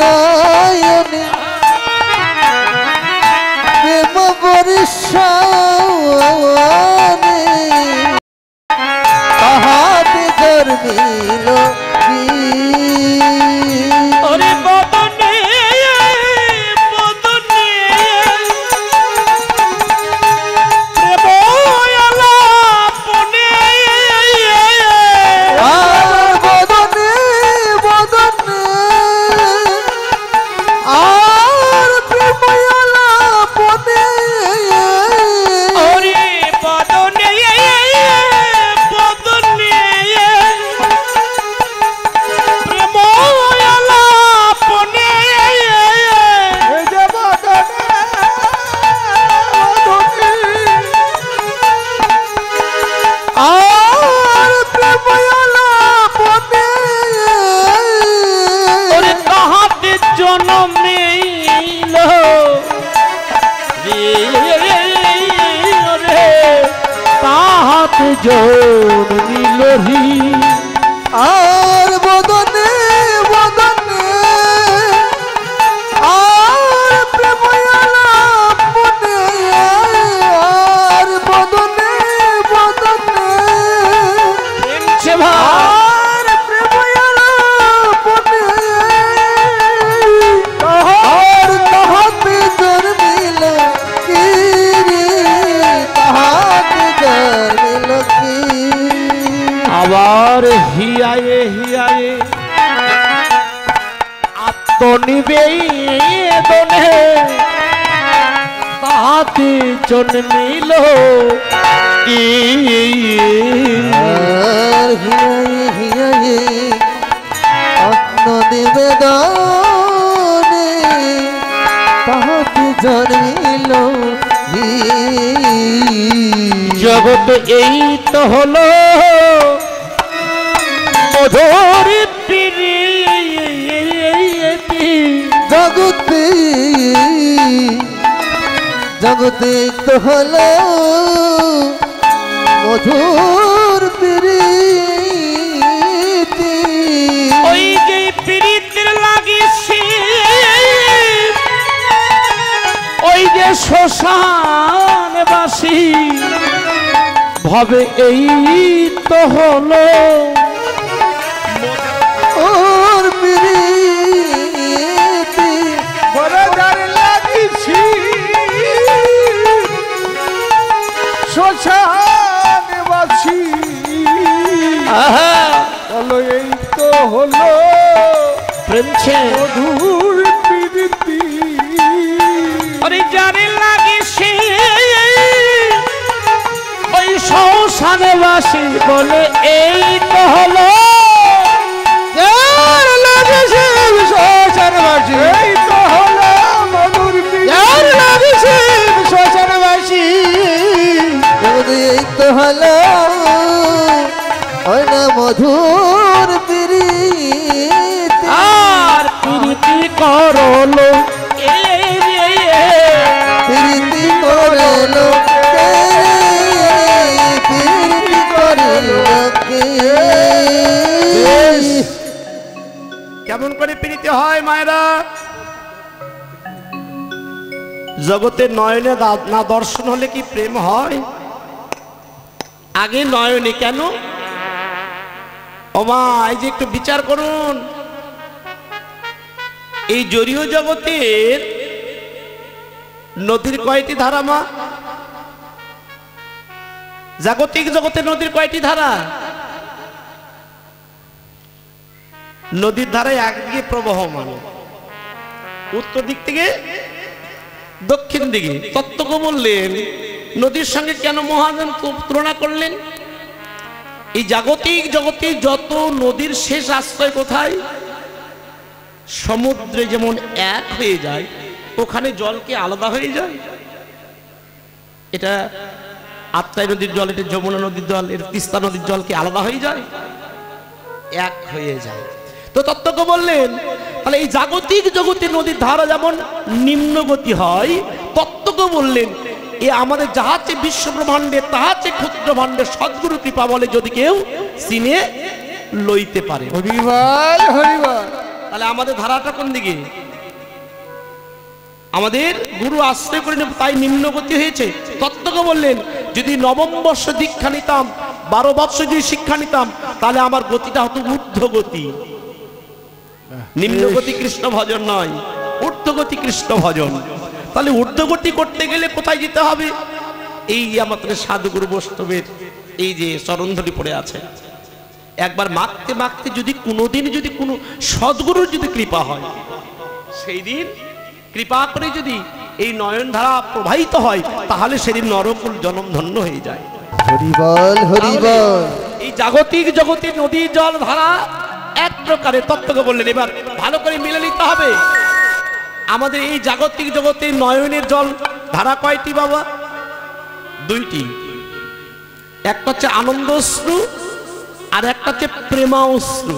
নয়নে প্রেম বর্ষানে তাহাতে জন্মিল ওরে বদনে বদনে প্রেম আলাপনে, আর বদনে বদনে আর প্রেম আলাপনে, ওরে বদনে বদনে জন্মিলহি আর বদনে বদনে আর প্রেময়ালা মনে আর বদনে বদনে সে ভাই আর প্রেময়ালা মনে আর তাহাতে জন্মিল কি রে তাহাতে জন্মিল কি আবার হিয়ায়ে হিয়ায়ে আত্মনিবেদনে তাহাতে জন্মিল কি আর হিয়ায়ে হিয়ায়ে আত্মনিবেদনে তাহাতে জন্মিল হি। জগৎ এই তো হলো মধুর প্রীতি জগতে জগতে তো হলো মধুর প্রীতি ওই যে প্রীতির লাগিছে ওই যে শ্মশানবাসী ভাবে এই তো হলো ওর প্রীতি বড়দার লাগিছি শ্মশানবাসী আহা বলো এই তো হলো প্রেমছে মধুর প্রীতি আরে জানে লাগিছে ওই শ্মশানবাসী বলে এই তো হলো যার লাগেছে শ্মশানবাসী এই তো হলো মধুর প্রীতি যার লাগেছে শ্মশানবাসী জগতে এই তো হলো ওই না মধুর প্রীতি আর প্রীতি করলো প্রীতি করলো প্রীতি করলো কেমন করে প্রীতি হয় মায়েরা? জগতের নয়নে না দর্শন হলে কি প্রেম হয়? আগে নয়নে কেন? ও মা, এই যে একটু বিচার করুন, এই জড়ীয় জগতের নদীর কয়টি ধারা মা? জাগতিক জগতের নদীর কয়টি ধারা? নদীর ধারায় একদিকে প্রবাহমান, উত্তর দিক থেকে দক্ষিণ দিকে। তত্ত্বজ্ঞ বললেন নদীর সঙ্গে কেন মহাজন তুলনা করলেন? এই জাগতিক জগতে যত নদীর শেষ আশ্রয় কোথায়? সমুদ্রে যেমন এক হয়ে যায়, ওখানে জলকে আলাদা হয়ে যায়। এটা আত্রাই নদীর জল, এটা যমুনা নদীর জল, এটা তিস্তা নদীর জল কি আলাদা হয়ে যায়? এক হয়ে যায়। তো তত্ত্বজ্ঞ বললেন তাহলে এই জাগতিক জগতে নদীর ধারা যেমন নিম্নগতি হয়, তত্ত্বজ্ঞ বললেন এ আমাদের যাহা চেয়ে বিশ্ব ব্রহ্মাণ্ডে তাহা চেয়ে ক্ষুদ্র ভাণ্ডে সদ্গুরু কৃপা বলে যদি কেউ চিনে লইতে পারে। হরিবল হরিবল। তাহলে আমাদের ধারাটা কোন দিকে? আমাদের গুরু আশ্রয় করে নেব, তাই নিম্নগতি হয়েছে। তত্ত্বজ্ঞ বললেন যদি নবম বর্ষ দীক্ষা নিতাম, 12 বৎসর যদি শিক্ষা নিতাম, তাহলে আমার গতিটা হতো ঊর্ধ্বগতি। নিম্নগতি কৃষ্ণ ভজন নয়, ঊর্ধ্বগতি কৃষ্ণ ভজন। তাহলে ঊর্ধ্বগতি করতে গেলে কোথায় যেতে হবে? এই আমাদের সাধুগুরু বৈষ্ণবের এই যে চরণধরি পড়ে আছে, একবার মাখতে মাখতে যদি কোনোদিন যদি কোনো সদ্গুরুর যদি কৃপা হয়, সেই দিন কৃপা করে যদি এই নয়ন ধারা প্রবাহিত হয়, তাহলে সেদিন নরকুল জনম ধন্য হয়ে যায়। হরিবল হরিবল। এই জাগতিক জগতে নদীর জল ধারা এক প্রকারের। তত্ত্বজ্ঞ বললেন এবার ভালো করে মিলে নিতে হবে। আমাদের এই জাগতিক জগতে নয়নের জল ধারা কয়টি বাবা? 2টি। একটা হচ্ছে আনন্দ অশ্রু, আর একটা হচ্ছে প্রেমা অশ্রু।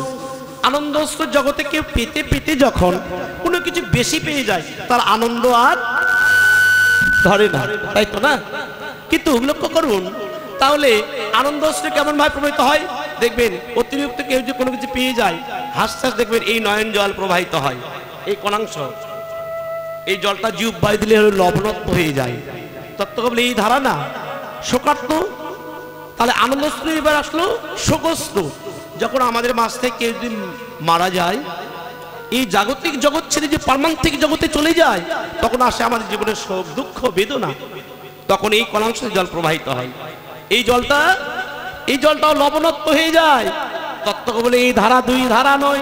আনন্দ অশ্রু জগতে কেউ পেতে পেতে যখন কোনো কিছু বেশি পেয়ে যায়, তার আনন্দ আর ধরে না, তাই তো না? কিন্তু লক্ষ্য করুন তাহলে আনন্দ অশ্রু কেমন ভাবে প্রবাহিত হয় দেখবেন, অতিরিক্ত কেউ যে কোনো কিছু পেয়ে যায় হাসতে দেখবেন এই নয়ন জল প্রবাহিত হয়, এই কণাংশ, এই জলটা জিভ বাই দিলে লবণাক্ত হয়ে যায়। তত্ত্ব বলে এই ধারা না শোকার্ত, তাহলে আনন্দশ্রু এবার আসলো শোকশ্রু। যখন আমাদের মাঝ থেকে কেউ যদি মারা যায়, এই জাগতিক জগৎ ছেড়ে যে পারমান্তিক জগতে চলে যায়, তখন আসে আমাদের জীবনের শোক দুঃখ বেদনা, তখন এই কণাংশ জল প্রবাহিত হয়। এই জলটাও লবণাক্ত হয়ে যায়। তত্ত্ব বলে এই ধারা দুই ধারা নয়,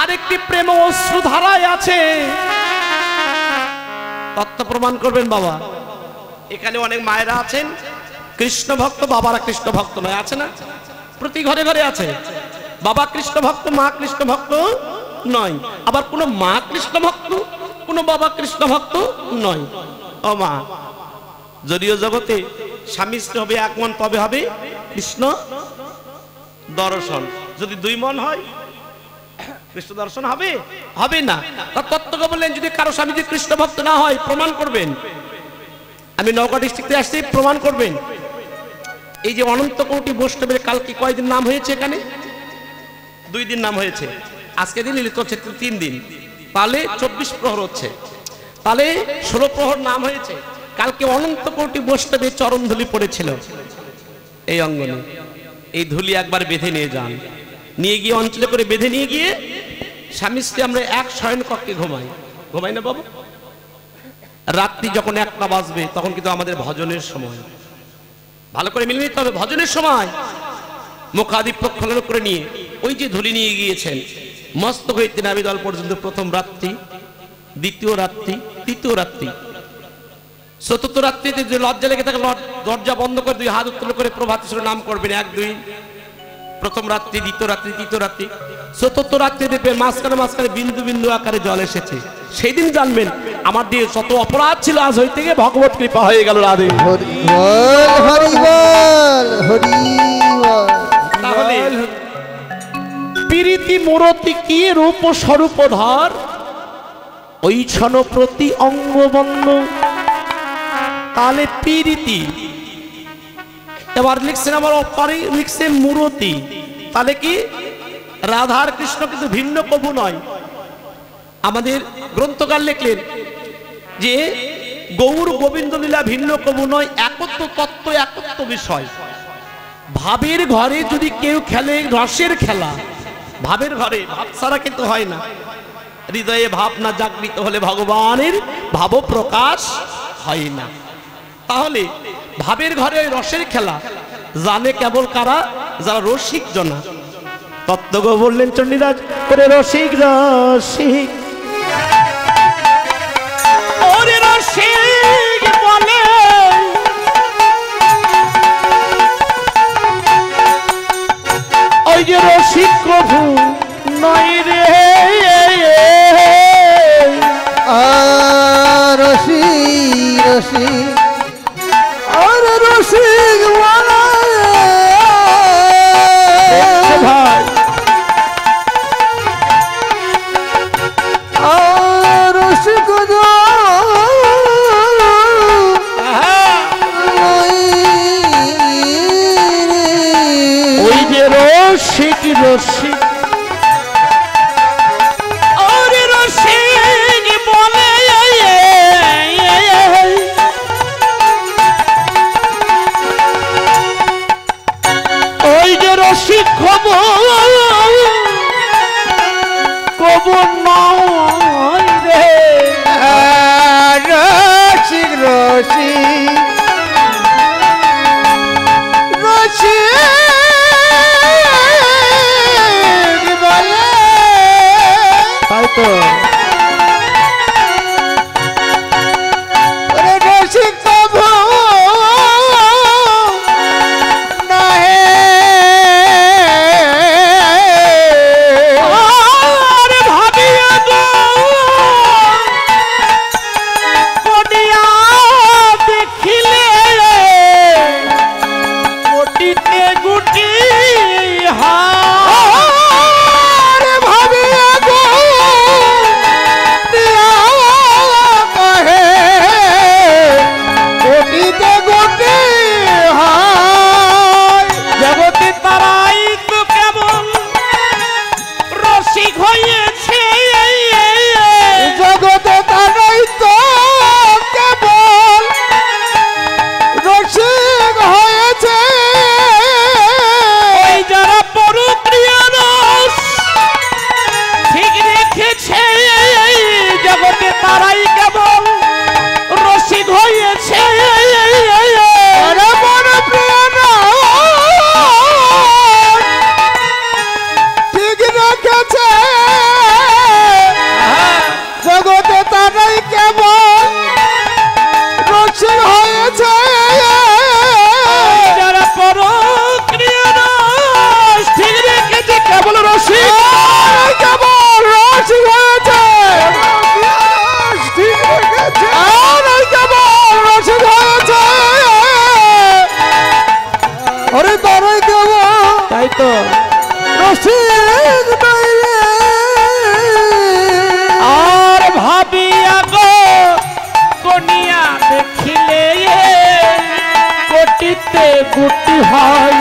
আরেকটি প্রেম অশ্রু ধারায় আছে। তত্ত্ব প্রমাণ করবেন বাবা। এখানে অনেক মায়েরা আছেন কৃষ্ণ ভক্ত, বাবারা কৃষ্ণ ভক্ত নয়, আছে না? প্রতি ঘরে ঘরে আছে। বাবা কৃষ্ণ ভক্ত, মা কৃষ্ণ ভক্ত নয়। আবার কোনো মা কৃষ্ণ ভক্ত, কোনো বাবা কৃষ্ণ ভক্ত নয়। ও মা, যদিও জগতে স্বামী স্ত্রী হবে এক মন, তবে হবে কৃষ্ণ দর্শন। যদি দুই মন হয় কৃষ্ণ দর্শন হবে হবে না। তার তত্ত্বকে বললেন যদি কারো স্বামী যদি কৃষ্ণ ভক্ত না হয় প্রমাণ করবেন। আমি নওগাঁ ডিস্ট্রিক্টে আসছি, প্রমাণ করবেন। এই যে অনন্ত কোটি বৈষ্ণবের কালকে কয়দিন নাম হয়েছে? এখানে 2 দিন নাম হয়েছে। আজকে দিন লিলিত হচ্ছে 3 দিন, তাহলে 24 প্রহর হচ্ছে, তাহলে 16 প্রহর নাম হয়েছে। কালকে অনন্ত কোটি বৈষ্ণবের চরণ ধুলি পড়েছিল এই অঙ্গনে। এই ধুলি একবার বেঁধে নিয়ে যান, নিয়ে গিয়ে অঞ্চলে করে বেঁধে নিয়ে গিয়ে স্বামী স্ত্রী আমরা এক শয়ন কক্ষে ঘুমাই না বাবু? রাত্রি যখন 1টা বাজবে তখন কিন্তু আমাদের ভজনের সময়, ভালো করে মিলে নিতে হবে। ভজনের সময় মুখাদি প্রক্ষালন করে নিয়ে ওই যে ধুলি নিয়ে গিয়েছেন মস্তক হইতে নাভি দল পর্যন্ত, প্রথম রাত্রি, দ্বিতীয় রাত্রি, তৃতীয় রাত্রি, চতুর্থ রাত্রিতে যে লজ্জা লেগে থাকে দরজা বন্ধ করে 2 হাত উত্তোলন করে প্রভাত ঈশ্বরের নাম করবেন। 1 2 প্রথম রাত্রি, দ্বিতীয় রাত্রি, তৃতীয় রাত্রি, চতুর্থ রাত্রি দেখবেন মাঝখানে বিন্দু বিন্দু আকারে জল এসেছে। সেই দিন জানবেন আমার দিয়ে শত অপরাধ ছিল, আজ হইতে গিয়ে ভগবত কৃপা হয়ে গেল। রাধে হরি বল, হরি বল, হরি বল। তাহলে প্রীতি মূরতি কি রূপ স্বরূপ ধর, ওই ছন প্রতি অঙ্গবন্ধ। তাহলে প্রীতি এবার লিখছেন, আবার অপারে লিখছেন মূরতি। তাহলে কি রাধার কৃষ্ণ কিন্তু ভিন্ন কবু নয়। আমাদের গ্রন্থকার লিখলেন যে গৌর গোবিন্দ লীলা ভিন্ন কবু নয়, একত্ব তত্ত্ব, একত্ব বিষয়। ভাবের ঘরে যদি কেউ খেলে রসের খেলা, ভাবের ঘরে ভাব ছাড়া কিন্তু হয় না। হৃদয়ে ভাব না জাগৃত হলে ভগবানের ভাব প্রকাশ হয় না। তাহলে ভাবের ঘরে ওই রসের খেলা জানে কেবল কারা? যারা রসিক জনা। তত্ত্বজ্ঞ বললেন চণ্ডীরাজ করে রসিক রসিক, ওরে রসিক বলে ওই যে রসিক প্রভু নয় রে, রসিক রসিক আর রসিক ভাই। রসিক ওই যে রসিক রসিক, ওরে রসিক বলে ওই যে রসিক খবর নয় রে, রসিক রসিক রসিক বলে। তাই তো রসিক প্রভু তো রসিক নইলে আর ভাবিয়া গো কনিয়া দেখিলে কোটিতে গুটি হয়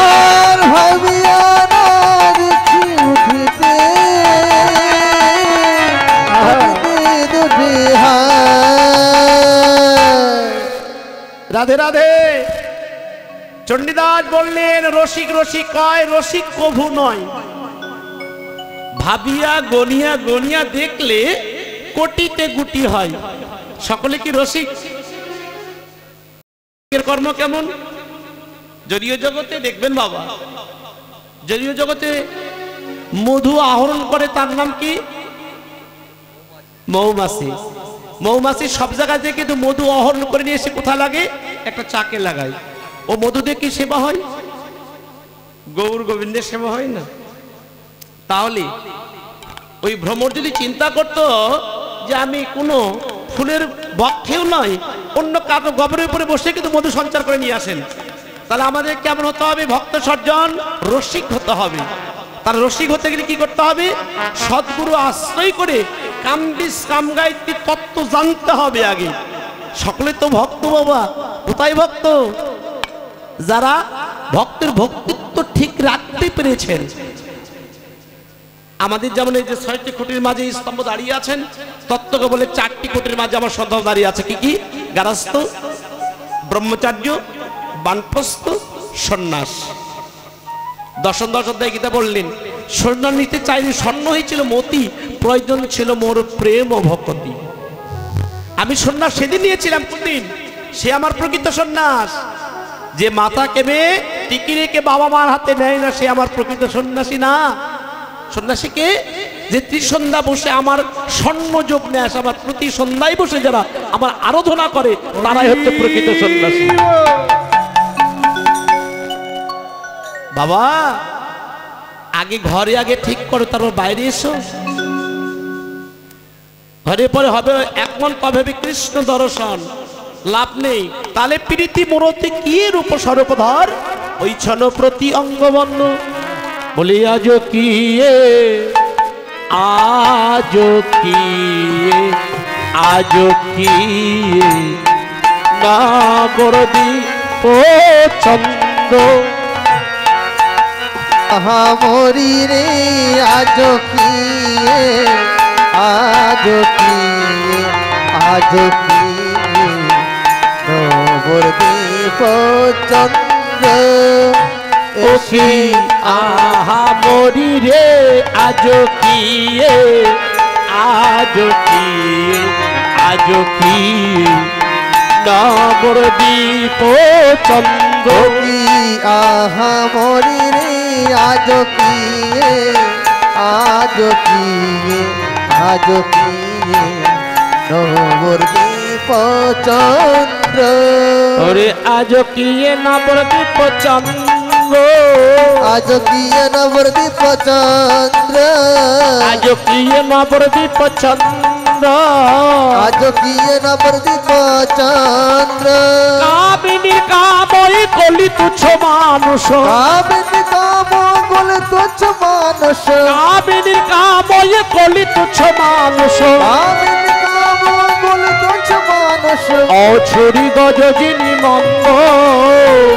আর ভাবিয়া না দেখি উঠিতে দুটি রাধে রাধে। চণ্ডীদাস বললেন রসিক রসিক কয়, রসিক কভু নয়, ভাবিয়া গনিয়া গনিয়া দেখলে কোটিতে গুটি হয়। সকলে কি রসিক? এর কর্ম কেমন? জড়ীয় জগতে দেখবেন বাবা, জড়ীয় জগতে মধু আহরণ করে, তার নাম কি? মৌমাছি। মৌমাছি সব জায়গায় থেকে কিন্তু মধু আহরণ করে নিয়ে এসে কোথায় লাগে? একটা চাকে লাগায়। ও মধু দিয়ে কি সেবা হয়? গৌর গোবিন্দের সেবা হয় না। তাহলে ওই ভ্রমর যদি চিন্তা করতো যে আমি কোনো ফুলের বক্ষেও নয়, অন্য কারো গবরের উপরে বসে কিন্তু মধু সঞ্চার করে নিয়ে আসেন, তাহলে আমাদের কেমন হতে হবে? ভক্ত সজ্জন রসিক হতে হবে। তার রসিক হতে গেলে কি করতে হবে? সদ্গুরু আশ্রয় করে কামবিস কামগায়ত্রী তত্ত্ব জানতে হবে আগে। সকলে তো ভক্ত বাবা, কোথায় ভক্ত? যারা ভক্তের ভক্তিত্ব ঠিক রাখতে পেরেছেন। আমাদের যেমন এই যে ৬টি কোটির মাঝে স্তম্ভ দাঁড়িয়ে আছেন, তত্ত্বকে বলে ৪টি কোটির মাঝে আমার সন্তান দাঁড়িয়ে আছে। কি কি? গারস্থ, ব্রহ্মচার্য, বানপ্রস্থ, সন্ন্যাস। দশম অধ্যায়ে গীতা বললেন সন্ন্যাস নিতে চাইনি, স্বর্ণ হয়েছিল মতি, প্রয়োজন ছিল মোর প্রেম ও ভক্তি। আমি সন্ন্যাস সেদিন নিয়েছিলাম, কোনদিন? সে আমার প্রকৃত সন্ন্যাস। যে মাথা কেবে টিকি রেখে বাবা মার হাতে নেয় না, সে আমার প্রকৃত সন্ন্যাসী না। সন্ন্যাসী কে? যে ত্রিসন্ধ্যা বসে আমার স্বর্ণযোগ ন্যাস, আমার প্রতি সন্ধ্যায় বসে যারা আমার আরাধনা করে, তারাই হচ্ছে প্রকৃত সন্ন্যাসী। বাবা আগে ঘরে আগে ঠিক করো, তারপর বাইরে এসো। ঘরে পরে হবে এক মন কবে কৃষ্ণ দর্শন, লাভ নেই। তালে প্রীতি মূরতি কি রূপ সর্বধর, ওই ছন প্রতি অঙ্গবর্ণ বলে আজ কি আজ কি আজ কি না বরদি ও চন্দ্র মরি রে আজ কি আজ কি আজ কি নবদ্বীপ চন্দ্র ও কি আহা মরি রে আজ কি আজ কি আজ কি নবদ্বীপ চন্দ্র কি আহা মরি রে আজ কি আজ কি আজ কি নবদ্বীপ চন্দ্র ওরে আজ কি নবদ্বীপ চন্দ্র আজ কি নবদ্বীপ চন্দ্র আজ কি নবদ্বীপ চন্দ্র আজ কি নবদ্বীপ চন্দ্র কামিনীর কামই কলি তুচ্ছ মানুষ কামিনী কাম বলে তুচ্ছ মানুষ কামিনীর কামই কলি তুচ্ছ মানুষ কামিনী কাম বলে তুচ্ছ মানুষ অছুরি গজজিনী মন্দ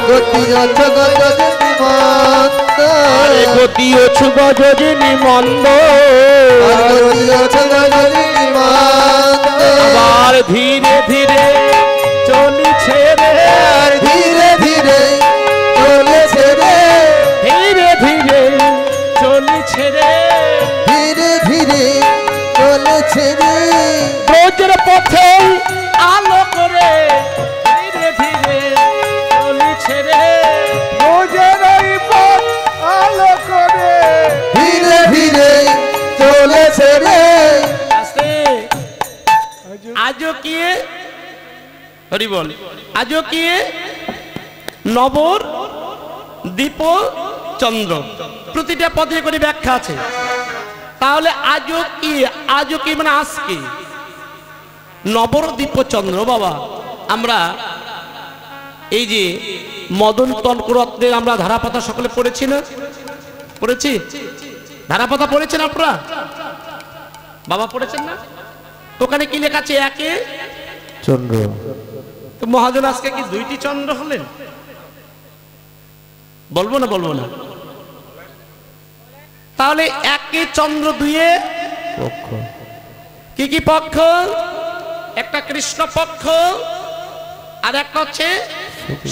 গতি অছ গজনি মন্দ গতি অছু গজজিনী মন্দ গতি অছ গজনি মন্দ আবার ধীরে ধীরে চলিছে রে ধীরে ধীরে চলেছে রে ধীরে ধীরে চলিছে রে ধীরে ধীরে চলেছে রে রোজের পথে আলো করে ধীরে ধীরে চলিছে রে রোজের এই পথ আলো করে ধীরে ধীরে চলেছে রে আস্তে আজও কি হরি বল আজও কি নবর দীপ চন্দ্র, প্রতিটা পদে করে ব্যাখ্যা আছে। তাহলে আজও কি মানে আজকে নবদ্বীপ চন্দ্র। বাবা আমরা এই যে মদন তন্ত্ররত্নের আমরা ধারাপাতা সকলে পড়েছি না? পড়েছি? ধারাপাতা পড়েছেন আপনারা? বাবা পড়েছেন না? ওখানে কি লেখা আছে? একে চন্দ্র। তো মহাজন আজকে কি দুইটি চন্দ্র হলেন? বলবো না বলবো না? তাহলে একে চন্দ্র, দুইয়ে পক্ষ। কি কি পক্ষ? একটা কৃষ্ণ পক্ষ, আর একটা হচ্ছে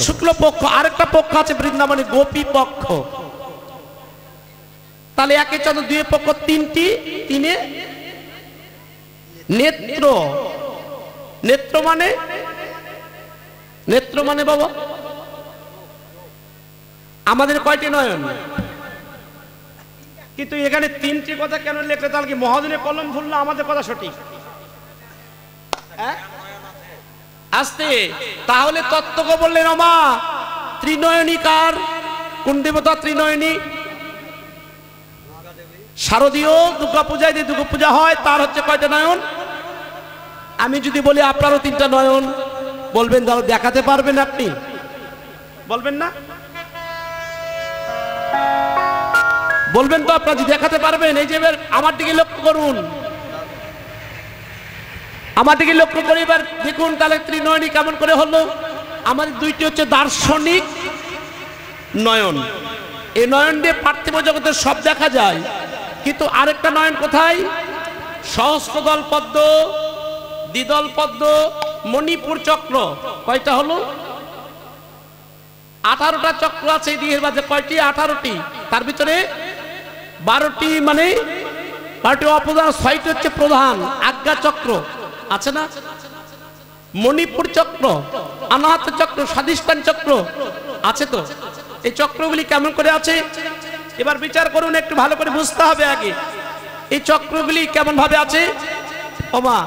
শুক্ল পক্ষ, আর একটা পক্ষ আছে বৃন্দাবনে গোপী পক্ষ। তাহলে একে চন্দ্র, দুই পক্ষ, তিনটি, তিনে নেত্র। নেত্র মানে, নেত্র মানে বাবা আমাদের কয়টি নয়ন? কিন্তু এখানে তিনটি কথা কেন লেখলে? তাহলে কি মহাজনের কলম ভুল না আমাদের কথা সঠিক? আসতে তাহলে তত্ত্বক বললেন ওমা ত্রিনয়নী কার? কোন দেবতা ত্রিনয়নী? শারদীয় দুর্গা পূজায় যে দুর্গা পূজা হয় তার হচ্ছে কয়টা নয়ন? আমি যদি বলি আপনারও তিনটা নয়ন, বলবেন দাদা দেখাতে পারবেন? আপনি বলবেন না? বলবেন তো আপনারা, যদি দেখাতে পারবেন। এই যে এবার আমার দিকে লক্ষ্য করুন, আমার দিকে লক্ষ্য করে এবার দেখুন তাহলে ত্রিনয়নী কেমন করে হলো? আমাদের দুইটি হচ্ছে দার্শনিক নয়ন। এই নয়ন দিয়ে পার্থিব জগতের সব দেখা যায়, কিন্তু আরেকটা নয়ন কোথায়? সহস্রদল পদ্ম, দ্বিদল পদ্ম, মণিপুর চক্র। কয়টা হলো? 18টা চক্র আছে এই দিকের মাঝে। কয়টি? 18টি। তার ভিতরে 12টি মানে 12টি অপ্রধান, 6টি হচ্ছে প্রধান। আজ্ঞা চক্র আছে না? মণিপুর চক্র, অনাহত চক্র, স্বাধিষ্ঠান চক্র আছে তো? এই চক্রগুলি কেমন করে আছে এবার বিচার করুন, একটু ভালো করে বুঝতে হবে আগে এই চক্রগুলি কেমন ভাবে আছে। ওমা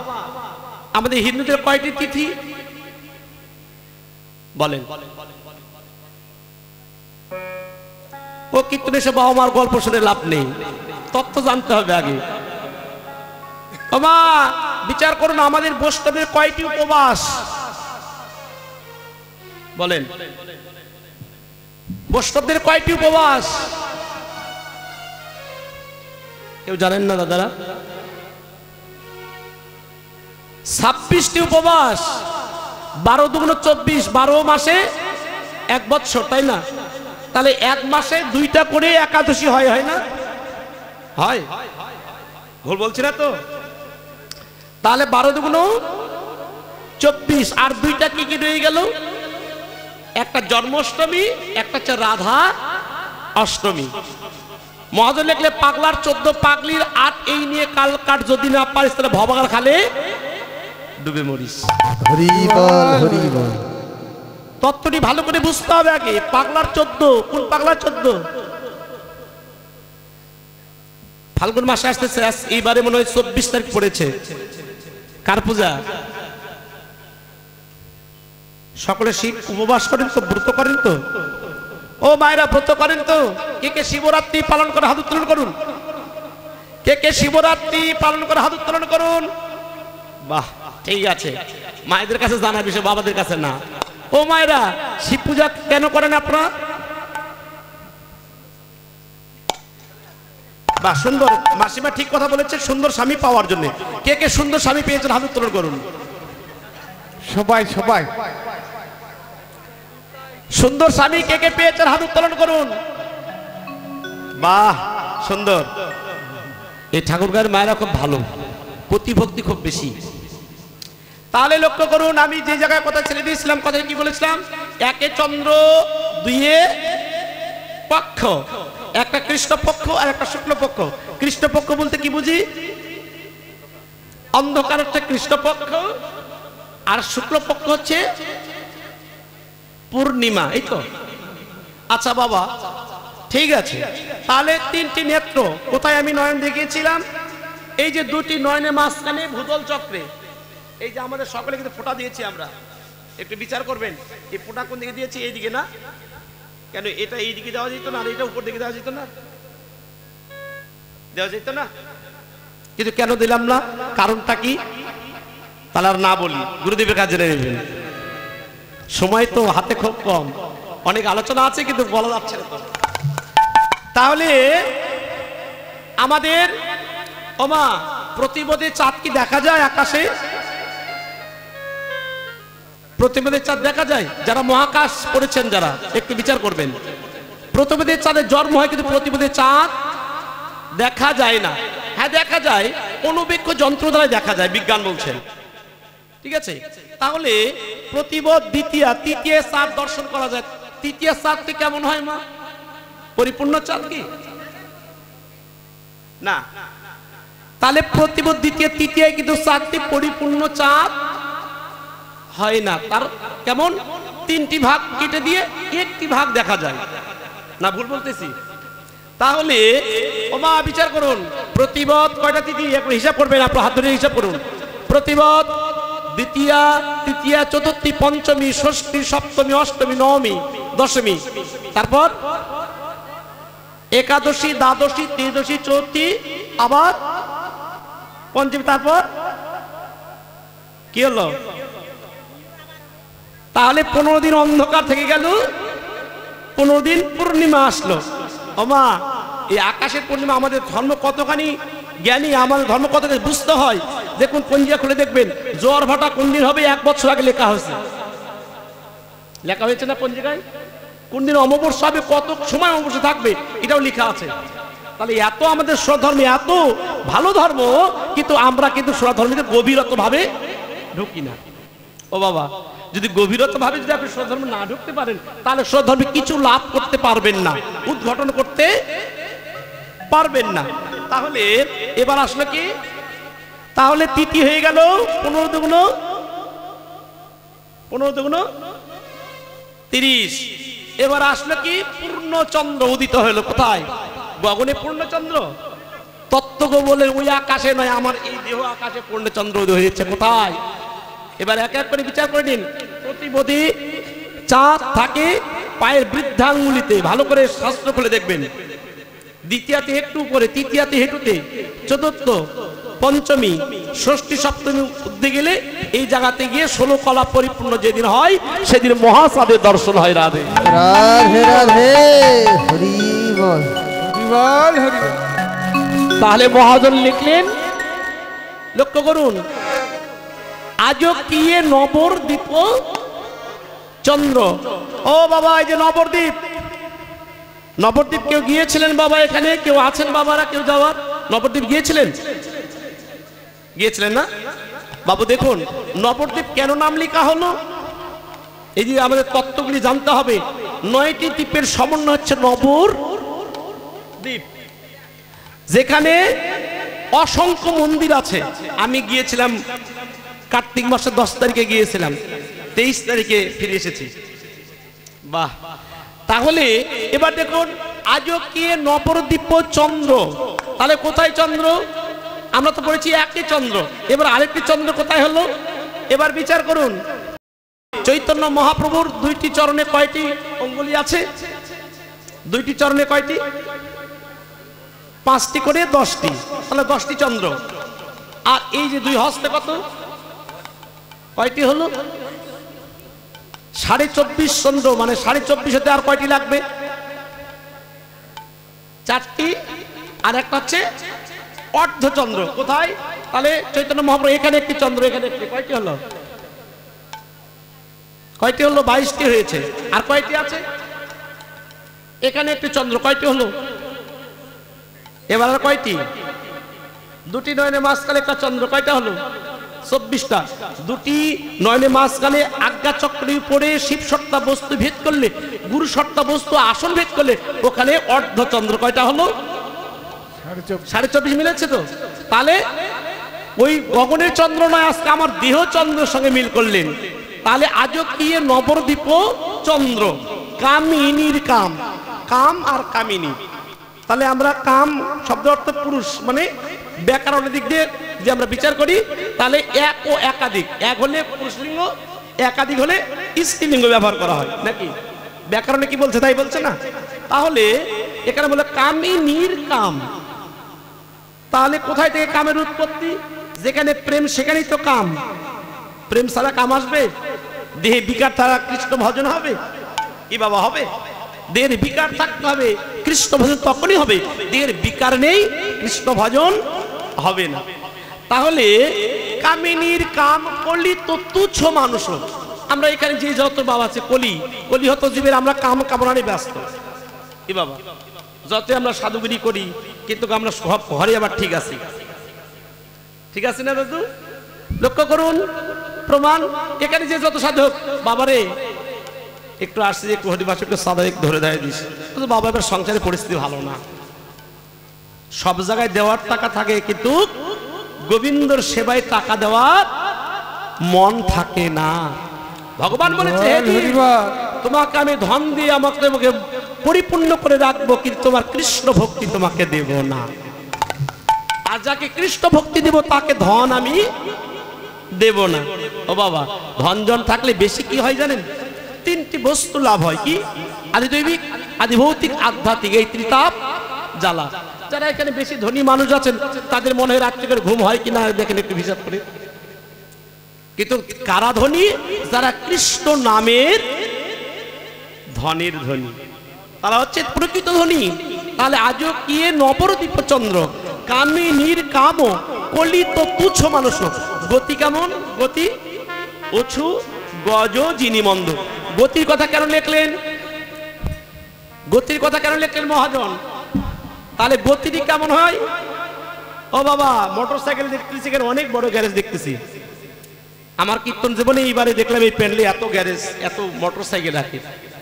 আমাদের হিন্দুদের কয়টি তিথি বলেন? ও কীর্তনে সে বাবা মার গল্প শুনে লাভ নেই, তত্ত্ব জানতে হবে আগে। ওমা বিচার করুন আমাদের বৈষ্ণবের কয়টি উপবাস বলেন? বৈষ্ণবদের কয়টি উপবাস কেউ জানেন না দাদারা? 26টি উপবাস। 12 দুগুণ 24, 12 মাসে 1 বছর, তাই না? তাহলে 1 মাসে 2টা করে একাদশী হয়, হয় না? হয়, ভুল বলছি না তো? তাহলে 12 দুগুণ 24, আর 2টা কি কি রয়ে গেল? একটা জন্মাষ্টমী, একটা হচ্ছে রাধা অষ্টমী। মহাজন লিখলে পাগলার 14 পাগলির 8, এই নিয়ে কাল কাট যদি না পারিস তাহলে ভবাগার খালে ডুবে মরিস। হরি বল, হরি বল। তত্ত্বটি ভালো করে বুঝতে হবে আগে। পাগলার 14, কোন পাগলার 14? ফাল্গুন মাসে আসতেছে, এইবারে মনে হয় 24 তারিখ পড়েছে। কার পূজা? সকলে শিব উপবাস করেন তো, ব্রত করেন তো? ও মায়েরা ব্রত করেন তো? কে কে শিবরাত্রি পালন করে হাত উত্তোলন করুন। কে কে শিবরাত্রি পালন করে হাত উত্তোলন করুন। বাহ, ঠিক আছে। মায়েদের কাছে জানা বিষয়, বাবাদের কাছে না। ও মায়েরা শিব পূজা কেন করেন আপনারা? বাহ, সুন্দর। মাসিমা ঠিক কথা বলেছে, সুন্দর স্বামী পাওয়ার জন্য। কে কে সুন্দর স্বামী পেয়েছেন হাত উত্তোলন করুন। সবাই সবাই। সুন্দর স্বামী কে কে পেয়েছেন হাত উত্তোলন করুন। বাহ, সুন্দর। এই ঠাকুরগাঁয়ের মায়েরা খুব ভালো, প্রতিভক্তি খুব বেশি। তাহলে লক্ষ্য করুন, আমি যে জায়গায় কথা ছেড়ে দিয়েছিলাম, কথায় কি বলেছিলাম? একে চন্দ্র, দুইয়ে পক্ষ, একটা কৃষ্ণ পক্ষ আর একটা শুক্ল পক্ষ। কৃষ্ণ পক্ষ বলতে কি বুঝি? অন্ধকার হচ্ছে কৃষ্ণ পক্ষ, আর শুক্ল পক্ষ হচ্ছে পূর্ণিমা, এই তো? আচ্ছা বাবা, ঠিক আছে। তাহলে 3টি নেত্র কোথায় আমি নয়ন দেখিয়েছিলাম? এই যে 2টি নয়নের মাঝখানে ভূতল চক্রে। এই যে আমাদের সকলে কিন্তু ফোঁটা দিয়েছি আমরা, একটু বিচার করবেন এই ফোঁটা কোন দিকে দিয়েছি? এই দিকে না? কেন এটা এই দিকে দেওয়া যেত না, আর এটা উপর দিকে দেওয়া যেত না? দেওয়া যেত না, কিন্তু কেন দিলাম না? কারণটা কি? তাহলে আর না বলি, গুরুদেবের কাছে জেনে নেবেন। সময় তো হাতে খুব কম, অনেক আলোচনা আছে কিন্তু বলা যাচ্ছে না। তাহলে আমাদের ওমা প্রতিপদে চাঁদ কি দেখা যায় আকাশে? প্রতিপদের চাঁদ দেখা যায়? যারা মহাকাশ পড়েছেন যারা একটু বিচার করবেন। প্রতিপদের চাঁদের জন্ম হয় কিন্তু প্রতিপদের চাঁদ দেখা যায় না। হ্যাঁ দেখা যায়, অনুবীক্ষ যন্ত্র দ্বারা দেখা যায়, বিজ্ঞান বলছেন। ঠিক আছে, তাহলে প্রতিপদ দ্বিতীয়া তৃতীয় চাঁদ দর্শন করা যায়। তৃতীয় চাঁদটি কেমন হয় মা? পরিপূর্ণ চাঁদ কি না? তাহলে প্রতিপদ দ্বিতীয় তৃতীয় কিন্তু চাঁদটি পরিপূর্ণ চাঁদ হয় না। তার কেমন? তিনটি ভাগ কেটে দিয়ে একটি ভাগ দেখা যায় না? ভুল বলতেছি? তাহলে ওমা বিচার করুন, প্রতিপদ কয়টা তিথি একটু হিসাব করবেন, আপনার হাত ধরে হিসাব করুন। প্রতিপদ দ্বিতীয়া তৃতীয়া চতুর্থী পঞ্চমী ষষ্ঠী সপ্তমী অষ্টমী নবমী দশমী, তারপর একাদশী দ্বাদশী ত্রিদশী চতুর্থী আবার পঞ্চমী, তারপর কি হলো? তাহলে 15 দিন অন্ধকার থেকে গেল, 15 দিন পূর্ণিমা আসলো। ওমা এই আকাশের পূর্ণিমা আমাদের ধর্ম কতখানি জ্ঞানী, আমাদের ধর্ম কতখানি বুঝতে হয়। দেখুন পঞ্জিকা খুলে দেখবেন, জোয়ার ভাটা কোন দিন হবে 1 বছর আগে লেখা হয়েছে। লেখা হয়েছে না পঞ্জিকায়? কোন দিন অমাবস্যা হবে, কত সময় অমাবস্যা থাকবে, এটাও লেখা আছে। তাহলে এত আমাদের স্বধর্ম এত ভালো ধর্ম, কিন্তু আমরা কিন্তু স্বধর্মকে গভীরত ভাবে ঢুকি না। ও বাবা, যদি গভীরত ভাবে যদি আপনি স্বধর্ম না ঢুকতে পারেন, তাহলে স্বধর্মে কিছু লাভ করতে পারবেন না, উদ্ঘাটন করতে পারবেন না। তাহলে এবার আসলো কি? তাহলে তিথি হয়ে গেল 15 দুগুণ 30। এবার আসলো কি? পূর্ণচন্দ্র উদিত হলো। কোথায়? গগনে পূর্ণচন্দ্র। তত্ত্বজ্ঞ বলে ওই আকাশে নয়, আমার এই দেহ আকাশে পূর্ণচন্দ্র উদয় হয়েছে। কোথায়? এবার এক এক করে বিচার করে নিন। প্রতিপদে চাঁদ থাকে পায়ের বৃদ্ধাঙ্গুলিতে, ভালো করে শাস্ত্র খুলে দেখবেন। দ্বিতীয়াতে একটু উপরে, তৃতীয়াতে হেঁটুতে, চতুর্থ পঞ্চমী ষষ্ঠী সপ্তমী উঠতে গেলে এই জায়গাতে গিয়ে 16 কলা পরিপূর্ণ যেদিন হয় সেদিন মহাচাঁদের দর্শন হয়। রাধে রাধে রাধে, হরি বল হরি বল হরি বল। তাহলে মহাজন লিখলেন, লক্ষ্য করুন, আজকিয়ে নবদ্বীপ চন্দ্র। ও বাবা, এই যে নবদ্বীপ, নবদ্বীপ কেউ গিয়েছিলেন বাবা? এখানে কেউ আছেন বাবারা? কেউ যাওয়ার? নবদ্বীপ গিয়েছিলেন? গিয়েছিলেন না বাবু? দেখুন নবদ্বীপ কেন নাম লেখা হলো, এই যে আমাদের তত্ত্বগুলি জানতে হবে। 9টি দ্বীপের সমন্বয় হচ্ছে নবর দ্বীপ, যেখানে অসংখ্য মন্দির আছে। আমি গিয়েছিলাম কার্তিক মাসের 10 তারিখে গিয়েছিলাম, 23 তারিখে ফিরে এসেছি। বাহ! তাহলে এবার দেখুন, আজকিয়ে নবদ্বীপ চন্দ্র। তাহলে কোথায় চন্দ্র? আমরা তো পড়েছি একই চন্দ্র, এবার আরেকটি চন্দ্র কোথায় হলো? এবার বিচার করুন, চৈতন্য মহাপ্রভুর 2টি চরণে কয়টি অঙ্গুলি আছে? 2টি চরণে কয়টি? 5টি করে 10টি, তাহলে 10টি চন্দ্র। আর এই যে 2 হস্তে কত, কয়টি হলো? 24.5 চন্দ্র, মানে 24.5 হতে আর কয়টি লাগবে? 4টি। আর একটা হচ্ছে অর্ধচন্দ্র। কোথায়? তাহলে চৈতন্য মহাপ্রভু এখানে একটি চন্দ্র, এখানে একটি, কয়টি হলো? কয়টি হলো? 22টি হয়েছে। আর কয়টি আছে? এখানে একটি চন্দ্র, কয়টি হলো? এবার আর কয়টি? 2টি নয়নে মাঝখানে একটা চন্দ্র, কয়টা হলো? 24টা। 2টি নয়নে মাঝখানে আজ্ঞা চক্রের উপরে শিব সত্তা বস্তু ভেদ করলে, গুরু সত্তা বস্তু আসন ভেদ করলে ওখানে অর্ধচন্দ্র, কয়টা হলো? 24.5 মিলেছে তো? তাহলে ওই গগনের চন্দ্র নয়, আজকে আমার দেহ চন্দ্রের সঙ্গে মিল করলেন। তাহলে আজকিয়ে নবদ্বীপ চন্দ্র, কামিনীর কাম, কাম আর কামিনী। তাহলে আমরা কাম শব্দ অর্থ পুরুষ, মানে ব্যাকরণের দিক দিয়ে যে আমরা বিচার করি, তাহলে এক ও একাধিক, এক হলে পুরুষলিঙ্গ, একাধিক হলে স্ত্রীলিঙ্গ ব্যবহার করা হয় নাকি? ব্যাকরণে কি বলছে তাই বলছে না? তাহলে এখানে বলে কামিনীর কাম। তাহলে কোথায় থেকে কামের উৎপত্তি? যেখানে প্রেম সেখানেই তো কাম। প্রেম ছাড়া কাম আসবে? দেহে বিকার তারা কৃষ্ণ ভজন হবে কি বাবা হবে? দেহের বিকার থাকতে হবে, কৃষ্ণ ভজন তখনই হবে। দেহের বিকার নেই, কৃষ্ণ ভজন হবে না। তাহলে কামিনীর কাম কলি তো তুচ্ছ মানুষ। আমরা এখানে যে যত বাবা আছে কলি কলি হতো জীবের, আমরা কাম কামনারে ব্যস্ত কি বাবা, যত আমরা সাধুগিরি করি কিন্তু আমরা সব ঘরে আবার ঠিক আছি, ঠিক আছে না দাদু? লক্ষ্য করুন প্রমাণ, এখানে যে যত সাধক বাবারে একটু আসছে একটু হরিবাস একটু সাদা একটু ধরে দেয় দিস, বাবা এবার সংসারের পরিস্থিতি ভালো না, সব জায়গায় দেওয়ার টাকা থাকে কিন্তু গোবিন্দর সেবায় টাকা দেওয়ার মন থাকে না। ভগবান বলেছে তোমাকে আমি ধন দিয়ে আমাকে পরিপূর্ণ করে রাখবো, কিন্তু তোমার কৃষ্ণ ভক্তি তোমাকে দেব না। আর যাকে কৃষ্ণ ভক্তি দেব তাকে ধন আমি দেব না। ও বাবা, ধন জন থাকলে বেশি কি হয় জানেন? তিনটি বস্তু লাভ হয়, কি? আদি দৈবিক, আদি ভৌতিক, আধ্যাত্মিক, এই ত্রিতাপ জ্বালা। যারা এখানে বেশি ধনী মানুষ আছেন তাদের মনে হয় রাত্রিকার ঘুম হয় কিনা দেখেন একটু হিসাব করে। কিন্তু কারা ধনী? যারা কৃষ্ণ নামের ধনের ধনী, তারা হচ্ছে প্রকৃত ধনী। তাহলে আজও কি নবরদীপ চন্দ্র কামিনীর কাম কলি তো তুচ্ছ মানুষ। গতি কেমন? গতি অছু গজ যিনি মন্দ। গতির কথা কেন লিখলেন? গতির কথা কেন লিখলেন মহাজন? তাহলে গতিটি কেমন হয়? ও বাবা, মোটর সাইকেল দেখতেছি এখানে অনেক বড় গ্যারেজ দেখতেছি। আমার কীর্তন জীবনে এইবারে দেখলাম এই প্যান্ডেলে এত গ্যারেজ, এত মোটর সাইকেল রাখে।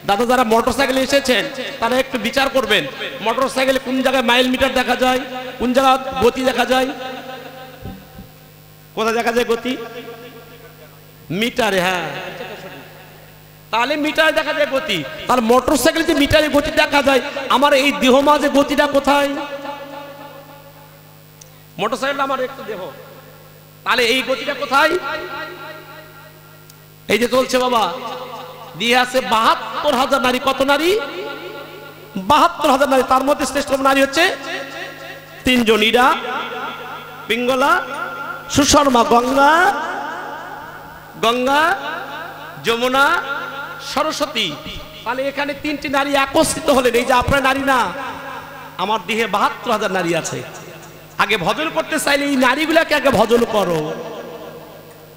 দাদা যারা মোটর সাইকেলে এসেছেন তারা একটু বিচার করবেন, মোটর সাইকেলে কোন জায়গায় মাইল মিটার দেখা যায়, কোন জায়গায় গতি দেখা যায়? কোথায় দেখা যায় গতি? মিটারে। হ্যাঁ, তাহলে মিটারে দেখা যায় গতি। তাহলে মোটর সাইকেলে যে মিটারে গতি দেখা যায়, আমার এই দেহ মাঝে গতিটা কোথায়? মোটর সাইকেলটা আমার একটু দেহ, তাহলে এই গতিটা কোথায়? এই যে চলছে বাবা, দিয়ে আছে ৭২,০০০ নারী। কত নারী? ৭২,০০০ নারী। তার মধ্যে শ্রেষ্ঠ নারী হচ্ছে তিনজন, ইরা, পিঙ্গলা, সুশর্মা। গঙ্গা, গঙ্গা, যমুনা, সরস্বতী। তাহলে এখানে তিনটি নারী একত্রিত হলেন। এই যে আপনার নারী না, আমার দেহে ৭২,০০০ নারী আছে। আগে ভজন করতে চাইলে এই নারীগুলাকে আগে ভজন করো।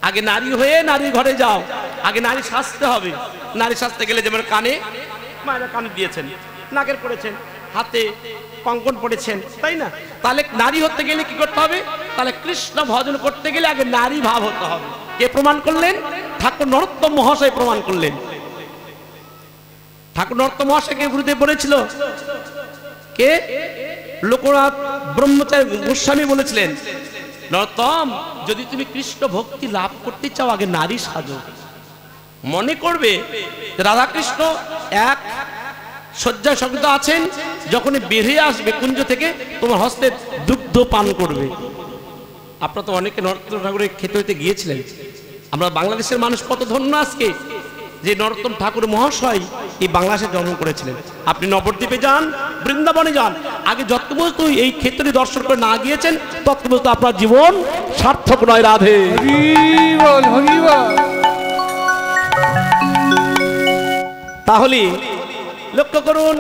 আগে নারী হয়ে নারী ঘরে যাও, আগে নারী সাজতে হবে। নারী সাজতে গেলে যেমন কানে, মায়েরা কানে দিয়েছেন, নাকের পড়েছেন, হাতে কঙ্কন পড়েছেন, তাই না? তাহলে নারী হতে গেলে কি করতে হবে? তাহলে কৃষ্ণ ভজন করতে গেলে আগে নারী ভাব হতে হবে। কে প্রমাণ করলেন? ঠাকুর নরোত্তম মহাশয় প্রমাণ করলেন। ঠাকুর নরোত্তম মহাশয়কে গুরুদেব বলেছিল, কে? লোকনাথ ব্রহ্মচারী গোস্বামী বলেছিলেন, নরোত্তম যদি তুমি কৃষ্ণ ভক্তি লাভ করতে চাও আগে নারী সাজো। মনে করবে রাধাকৃষ্ণ এক শয্যায় সংযুক্ত আছেন, যখনই বেরিয়ে আসবে কুঞ্জ থেকে তোমার হস্তে দুগ্ধ পান করবে। আপনারা তো অনেকে নরোত্তম ঠাকুরের খেতে হইতে গিয়েছিলেন। আমরা বাংলাদেশের মানুষ কত ধন্য আজকে যে নরোত্তম ঠাকুর মহাশয় এই বাংলাদেশে জন্ম করেছিলেন। আপনি নবদ্বীপে যান, বৃন্দাবনে যান, আগে যত বস্তু এই ক্ষেত্রে দর্শন করে না গিয়েছেন তত বস্তু আপনার জীবন সার্থক নয়। রাধে তাহলে লক্ষ্য করুন,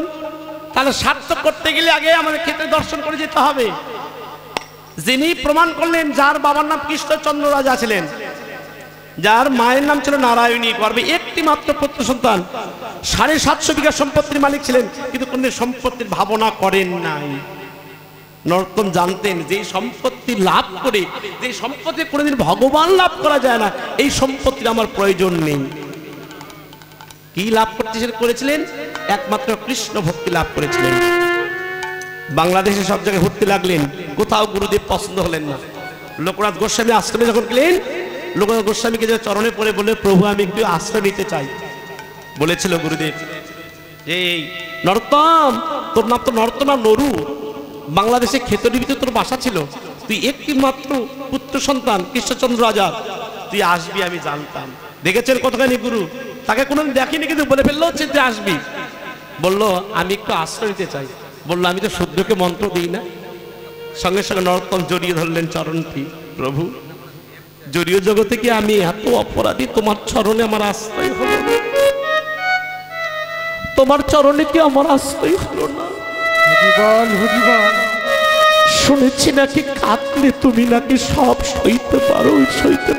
তাহলে সার্থক করতে গেলে আগে আমাদের ক্ষেত্রে দর্শন করে যেতে হবে। যিনি প্রমাণ করলেন, যার বাবার নাম কৃষ্ণচন্দ্র রাজা ছিলেন, যার মায়ের নাম ছিল নারায়ণী, গর্ভে একটি মাত্র পুত্র সন্তান, ৭৫০ বিঘা সম্পত্তির মালিক ছিলেন, কিন্তু কোন সম্পত্তির ভাবনা করেন নাই। নরোত্তম জানতেন যে সম্পত্তি লাভ করে, যে সম্পত্তি কোনোদিন ভগবান লাভ করা যায় না, এই সম্পত্তির আমার প্রয়োজন নেই। কি লাভ করতে করেছিলেন? একমাত্র কৃষ্ণ ভক্তি লাভ করেছিলেন। বাংলাদেশে সব জায়গায় ঘুরতে লাগলেন, কোথাও গুরুদেব পছন্দ হলেন না। লোকনাথ গোস্বামী আশ্রমে যখন গেলেন, লোকনাথ গোস্বামীকে যে চরণে পড়ে বলে, প্রভু আমি একটু আশ্রয় নিতে চাই। বলেছিল গুরুদেব যে নরোত্তম, তোর নাম তো নরোত্তম না নরু, বাংলাদেশে ক্ষেতডিবিতে তোর বাসা ছিল, তুই একটি মাত্র পুত্র সন্তান কৃষ্ণচন্দ্র রাজা, তুই আসবি আমি জানতাম। দেখেছেন কতখানি গুরু, তাকে কোনোদিন দেখিনি কিন্তু বলে ফেললো হচ্ছে তুই আসবি। বললো আমি একটু আশ্রয় নিতে চাই। বললো আমি তো শুদ্ধকে মন্ত্র দিই না। সঙ্গে সঙ্গে নরোত্তম জড়িয়ে ধরলেন চরণটি, প্রভু জড়ীয় জগতে কি আমি এত অপরাধী, তোমার চরণে আমার আশ্রয় হলো না? তোমার চরণে কি আমার আশ্রয় হলো না? শুনেছি নাকি কাঁদলে তুমি নাকি সব সইতে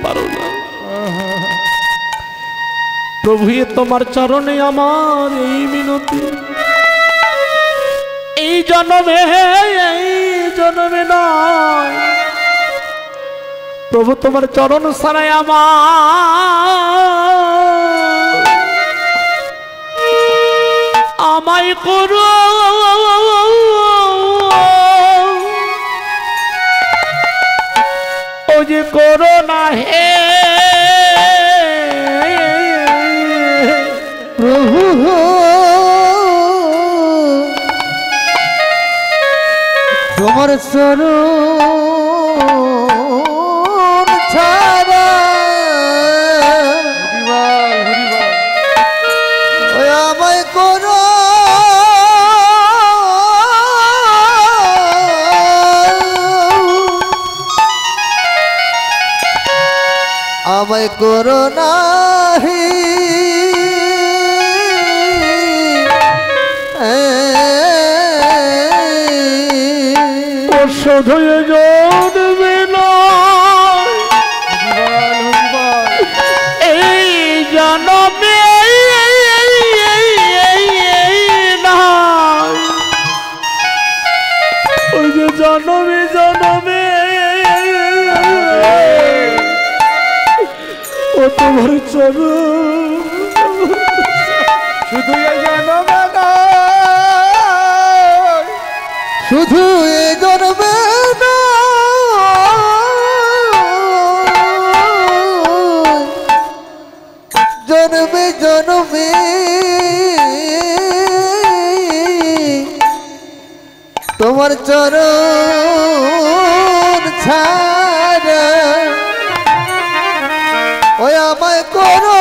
পারো না। প্রভু, তোমার চরণে আমার এই মিনতি, এই জন্মে নয় প্রভু, তোমার চরণ ছাড়াই আমায় করো ও যে করো না হে প্রভু, তোমার চরণ ছাড়া ওই আমায় করো আমায় করো নাহি শুধু জন্মে নয় এই জন্মে নয়, ওই যে জন্মে ও তোমার চরণ, শুধু এই জন্মে নয়, শুধু এ জন্মে জন্মে জন্মে তোমার চরণ ছাড়া ওই আমায় করো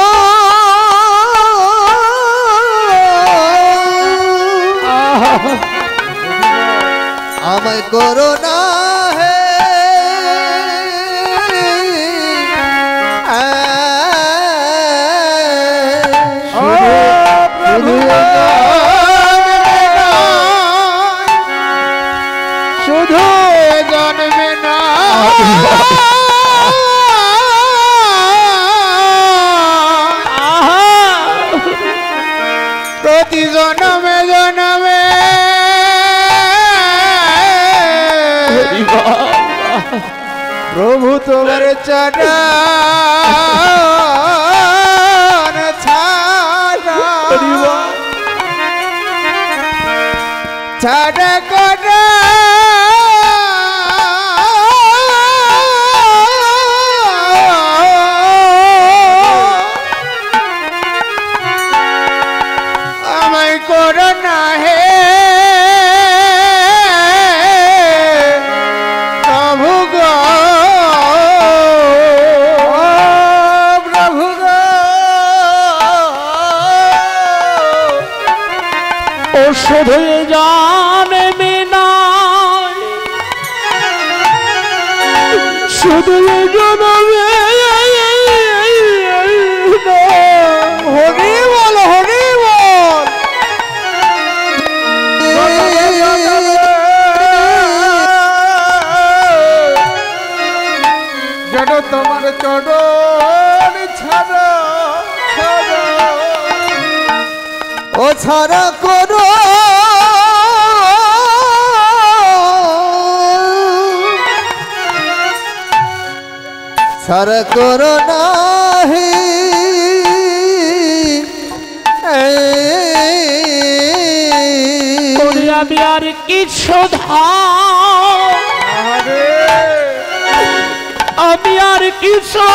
আমায় করো না হে শুধু জন্মে না প্রতি জন্মে জন্মে প্রভু তোমার চরণ ছাড়া ছাড়া করে আমায় করো না হে প্রভু গো, প্রভু গো, ও শুধু জন্মে নয় শুধু জন্মে হরি বল হরি বল, যেন তোমার চরণ ছাড়া ছাড়া ও ছাড়া করো ছাড়া করো নাহি আমি আর কিছু আমি আর কিছু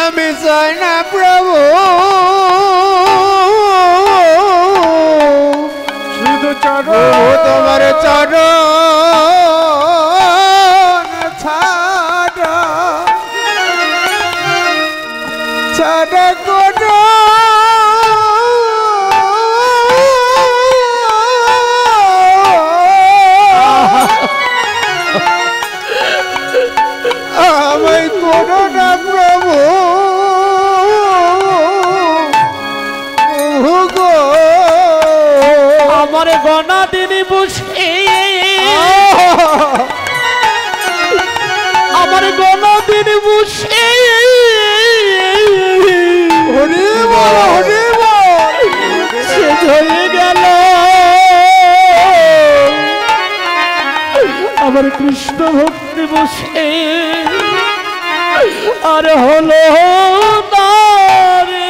আমি চাই না প্রভু শুধু চরণ তোমার চরণ ছাড়া ছাড়া কোনো গনা দিনই বসে আমার গনা দিন বসে হরি বল হরি বল শেষ হয়ে গেল আমার কৃষ্ণ ভক্তি বসে আর হলো না রে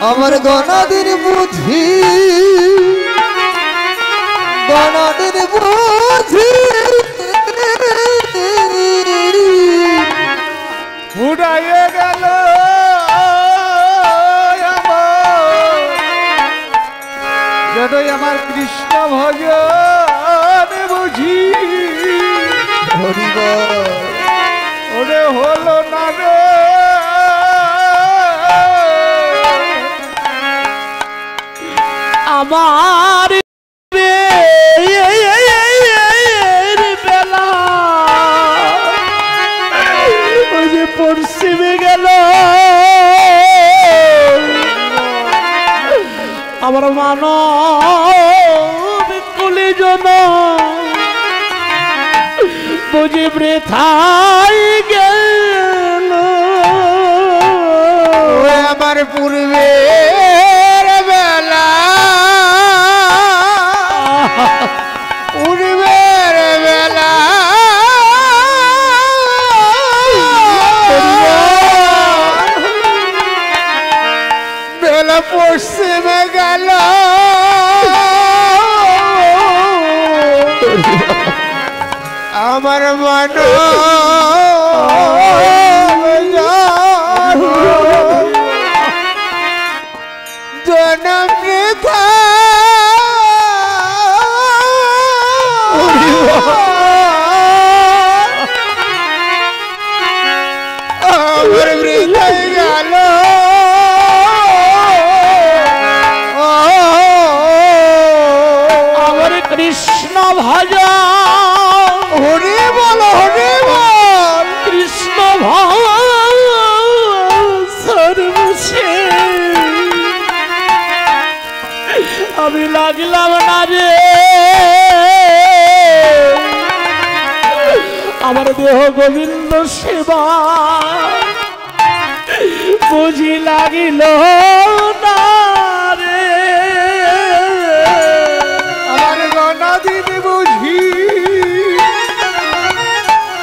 আমার গণাদিন বুঝি গণাদিন বুঝি উড়াইয়ে গেল যেটাই আমার কৃষ্ণ ভজন বুঝি হরিব ওরে হলো না রে আমার বেলা ওই যে পশ্চিমে গেল আমার মানব কলিজন বুঝি বৃথায় গেল আমার পূর্বের বেলা পূর্বের বেলা বেলা পশ্চিমে গেল আমার মন জনম বৃথা আমার বৃথায় গেল আমার কৃষ্ণ ভজন হরি বল হরি বল কৃষ্ণ ভসে আমি লাগলাম না রে আমার দেহ গোবিন্দ সেবা বুঝি লাগিল না রে আমার গণাদিন বুঝি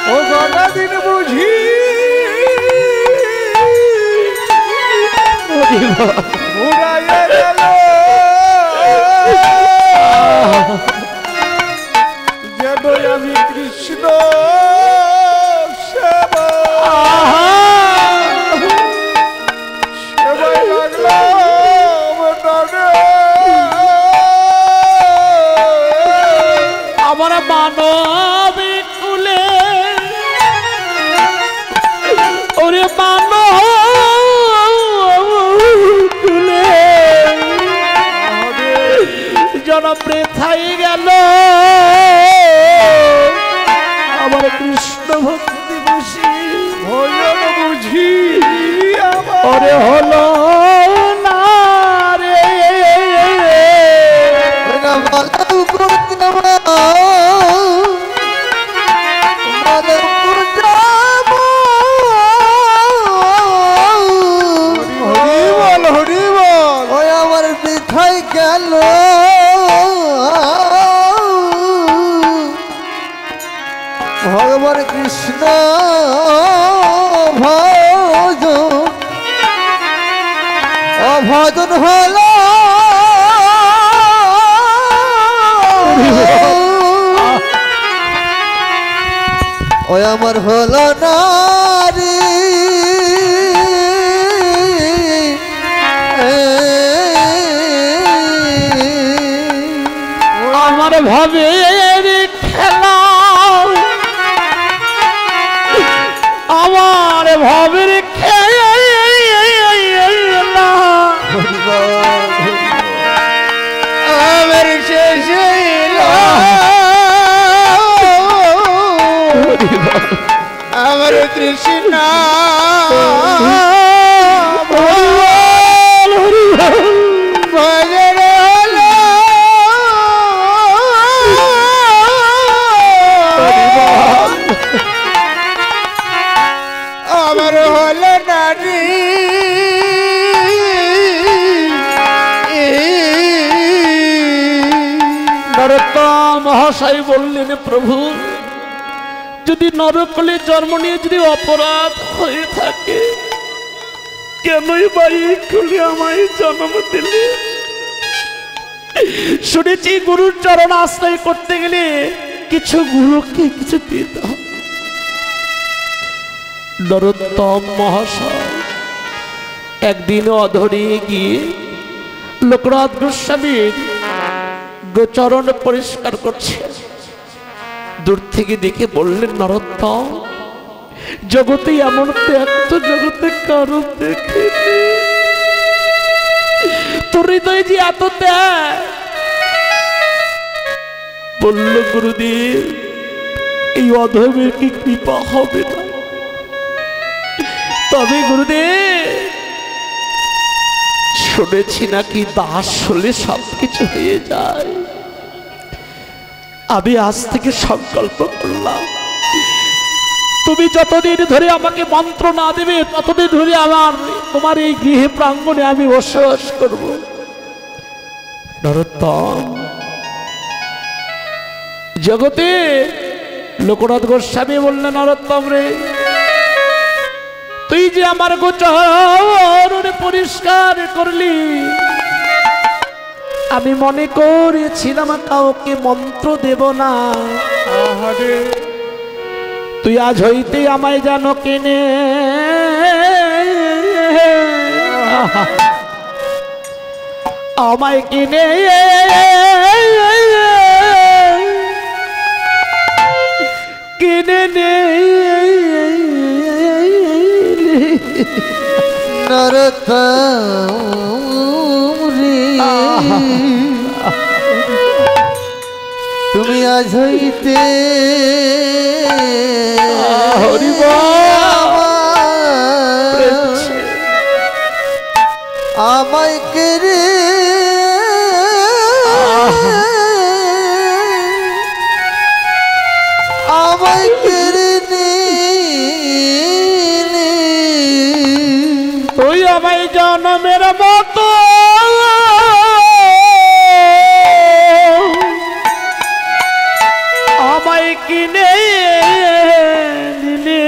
ও গণাদিন বুঝি উড়াইয়ে গেল যেন আমি কৃষ্ণ সেবা সেবায় লাগলাম না রে। আমার মানব কুলে ওরে মানব কুলে জনপ্রেথাই গেল আমার কৃষ্ণ ভক্তি বসি ভজন বুঝি ওরে হলো না রে মাধবপুর যাব মাধবপুর যাব হরি বল হরি বল ওই আমার বৃথায় গেল ভগবান কৃষ্ণ ভজন অভজন হলো ওই আমার হলো নারী আমার ভাবের খেলা আমার ভাবের খেলা আমার শেষ হইল আমার তৃষ্ণা ভজন হলো হলো নারী নরোত্তম মহাশয় বললেন, প্রভু যদি নরকলে জন্ম নিয়ে যদি অপরাধ হয়ে থাকে, কেনই বা এই কুলে আমায় জন্ম দিলে? শুনেছি গুরুর চরণ আশ্রয় করতে গেলে কিছু গুরুকে কিছু দিতে হবে। নরোত্তম মহাশয় একদিন অধরে গিয়ে লোকনাথ গোস্বামীর গোচরণ পরিষ্কার করছে। দূর থেকে দেখে বললেন, নরোত্তম জগতে এমন ত্যাগ তো জগতে কারো দেখে তোর হৃদয়ে যে এত ত্যাগ। বলল, গুরুদেব এই অধমের কি কৃপা হবে না? তবে গুরুদেব শুনেছি নাকি দাস হলে সবকিছু হয়ে যায়। আমি আজ থেকে সংকল্প করলাম, তুমি যতদিন ধরে আমাকে মন্ত্র না দেবে ততদিন ধরে তোমার এই গৃহে প্রাঙ্গণে আমি বসবাস করব। নরোত্তম জগতে লোকনাথ গোস্বামী বললেন, নরোত্তম রে, তুই যে আমার গোচরণ পরিষ্কার করলি, আমি মনে করেছিলাম কাউকে মন্ত্র দেব না। তুই আজ হইতে আমায় যেন কেনে আমায় কিনে কিনে নে নরোত্তম রে, তুমি আজ হইতে আমায় কেড়ে আমায় কেড়ে নিলে, তুই আমায় জনমের মতো আমায় কিনে নিলে।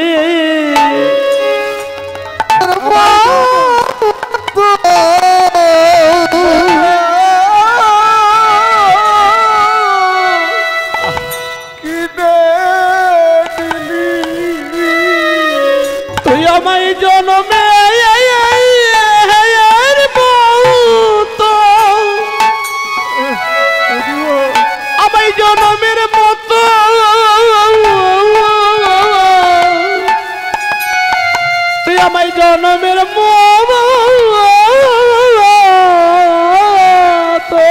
তুই আমায় জনমে আমায় জনমের মতো তুই আমায় জনমের মতো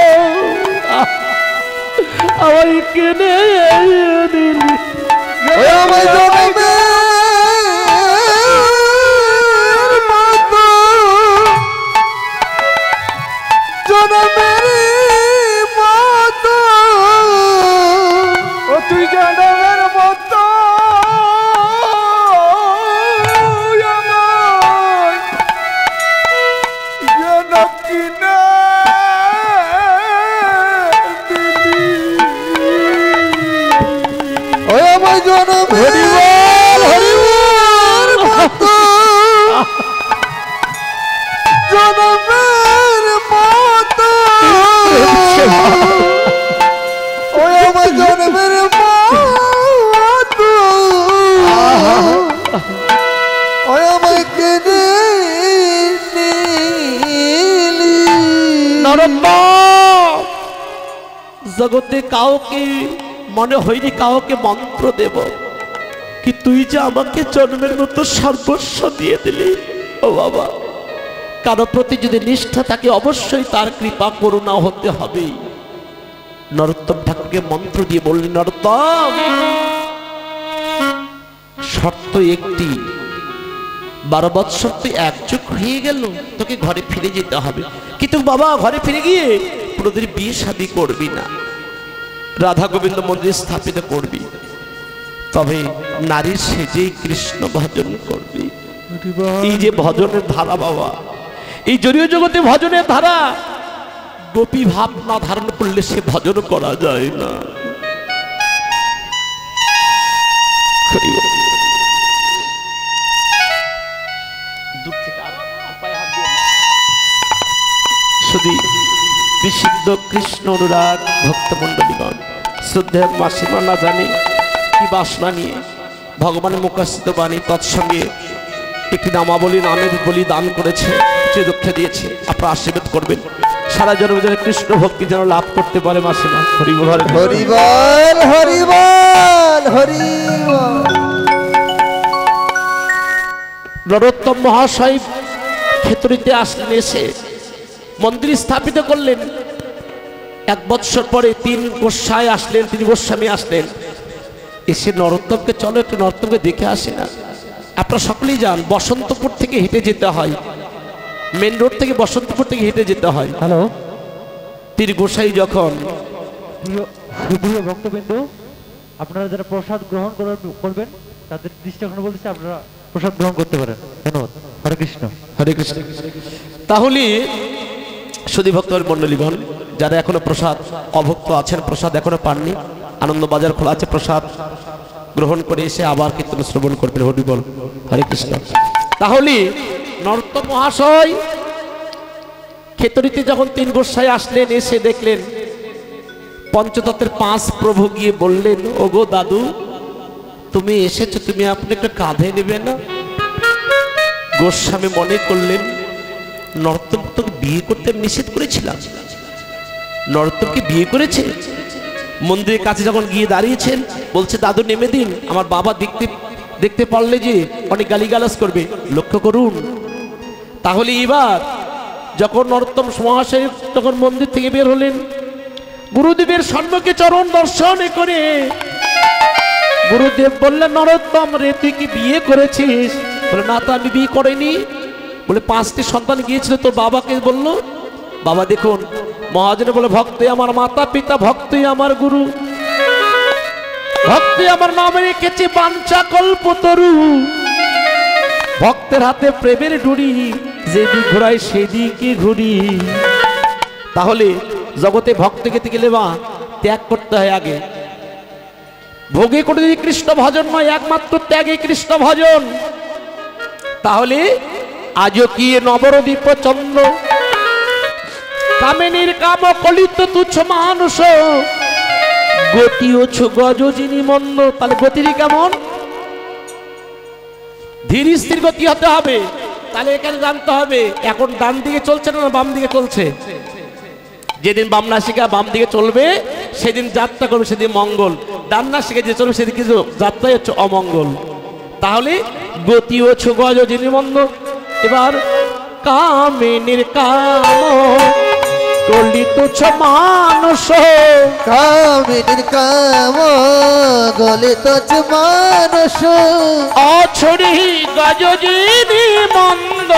আমায় কিনে দিলি। আমায় জনমে জনমের মতো, ও তুই জনমের মতো যেন কিনা আমায় জনমের মতো জনমের মতো, আমায় জনমের মতো আমায় কেড়ে নিলি। নরোত্তম জগতে কাউকে মনে হয়নি কাউকে মন্ত্র দেব, কি তুই যে আমাকে জন্মের মতো সর্বস্ব দিয়ে দিলি। ও বাবা, কারো প্রতি যদি নিষ্ঠা থাকে অবশ্যই তার কৃপা করুণা হতে হবে। নরোত্তম ঠাকুরকে মন্ত্র দিয়ে বললেন, নরোত্তম শর্ত একটি, 12 বৎসর তুই একযুগ হয়ে গেল, তোকে ঘরে ফিরে যেতে হবে। কিন্তু বাবা ঘরে ফিরে গিয়ে পুরোদের বিয়ে শাদী করবি না, রাধা গোবিন্দ মন্দির স্থাপিত করবি, তবে নারীর সেজেই কৃষ্ণ ভজন করবি। এই যে ভজনের ধারা বাবা, এই জড়ীয় জগতে ভজনের ধারা, গোপী ভাব না ধারণ করলে সে ভজন করা যায় না। শুধু বিশুদ্ধ কৃষ্ণ অনুরাগ ভক্তমণ্ডলীগণ, শ্রদ্ধেয় মাসিমা না জানে কি বাসনা নিয়ে ভগবানের মুখাস্থিত বাণী তৎসঙ্গে একটি নামাবলী নামের বলি দান করেছে, যে রক্ষা দিয়েছে। আপনারা আশীর্বাদ করবেন সারা জন্মে যেন কৃষ্ণ ভক্তি যেন লাভ করতে পারে মাসিমা। হরিবল হরিবল হরিবল হরিবল। নরোত্তম মহাশয় ক্ষেত্রীতে আসলেন, এসে মন্দির স্থাপিত করলেন। 1 বৎসর পরে 3 গোসাই আসলেন, 3 গোস্বামী আসলেন, এসে নরোত্তমকে চলো একটু নরোত্তমকে দেখে আসে না। আপনারা সকলেই যান, বসন্তপুর থেকে হেঁটে যেতে হয়, মেন রোড থেকে বসন্তপুর থেকে হেঁটে যেতে হয়। হ্যালো, 3 গোসাই যখন প্রিয় ভক্তবৃন্দ, আপনারা যারা প্রসাদ গ্রহণ করবেন তাদের দৃষ্টি এখন বলতেছে আপনারা প্রসাদ গ্রহণ করতে পারেন। ধন্যবাদ। হরে কৃষ্ণ। হরে কৃষ্ণ। তাহলে সুধী ভক্ত মণ্ডলীগণ, যারা এখনো প্রসাদ অভুক্ত আছেন, প্রসাদ এখনো পাননি, আনন্দ বাজার খোলা আছে, প্রসাদ গ্রহণ করে এসে আবার কীর্তন শ্রবণ করবেন। হরিবল হরে কৃষ্ণ। তাহলে নরোত্তম মহাশয় ক্ষেত্রীতে যখন 3 গোসাই আসলেন, এসে দেখলেন পঞ্চতত্ত্বের 5 প্রভু গিয়ে বললেন, ওগো দাদু তুমি এসেছো, তুমি আপনি একটা কাঁধে নেবে না? গোস্বামী মনে করলেন নরোত্তম তোকে বিয়ে করতে নিষেধ করেছিলাম, নরোত্তমকে বিয়ে করেছে। মন্দিরের কাছে যখন গিয়ে দাঁড়িয়েছেন, বলছে দাদু নেমে দিন, আমার বাবা দেখতে পারলে যে অনেক গালিগালাজ করবে, লক্ষ্য করুন। তাহলে এবার যখন নরোত্তম মহাশয় তখন মন্দির থেকে বের হলেন, গুরুদেবের সম্মুখে চরণ দর্শন করে গুরুদেব বললেন, নরোত্তম রে তুই কি বিয়ে করেছিস? বলে না তো আমি বিয়ে করিনি। বলে 5টি সন্তান গিয়েছিল, তোর বাবাকে বললো। বাবা দেখুন মহাজনে বলে, ভক্তই আমার মাতা পিতা, ভক্তই আমার গুরু, ভক্তই আমার নামে রেখেছে বাঞ্ছা কল্পতরু, ভক্তের হাতে প্রেমের ডুরি, যেদিক ঘোরাই সেদিকে ঘুরি। তাহলে জগতে ভক্ত খেতে গেলে বা ত্যাগ করতে হয় আগে। ভোগে করে যদি কৃষ্ণ ভজন নয়, একমাত্র ত্যাগে কৃষ্ণ ভজন। তাহলে আজও কি নবরদীপ চন্দ্র, কামিনীর কাম কলিত তুচ্ছ মানুষ, গতি ও গজ যিনি মন্দ। তাহলে গতিরই কেমন? ধীর স্থির গতি হতে হবে। তাহলে এখানে জানতে হবে এখন ডান দিকে চলছে না বাম দিকে চলছে। যেদিন বাম নাসিকা বাম দিকে চলবে সেদিন যাত্রা করবে, সেদিন মঙ্গল। ডান নাসিকা যে চলবে সেদিন কিছু যাত্রাই হচ্ছে অমঙ্গল। তাহলে গতি ও গজ যিনি মন্দ। এবার কামিনীর কাম কলিত মানুষ, কামিনীর কাম গলিত মানুষ, অছড়ি গজ যিনি মন্দ।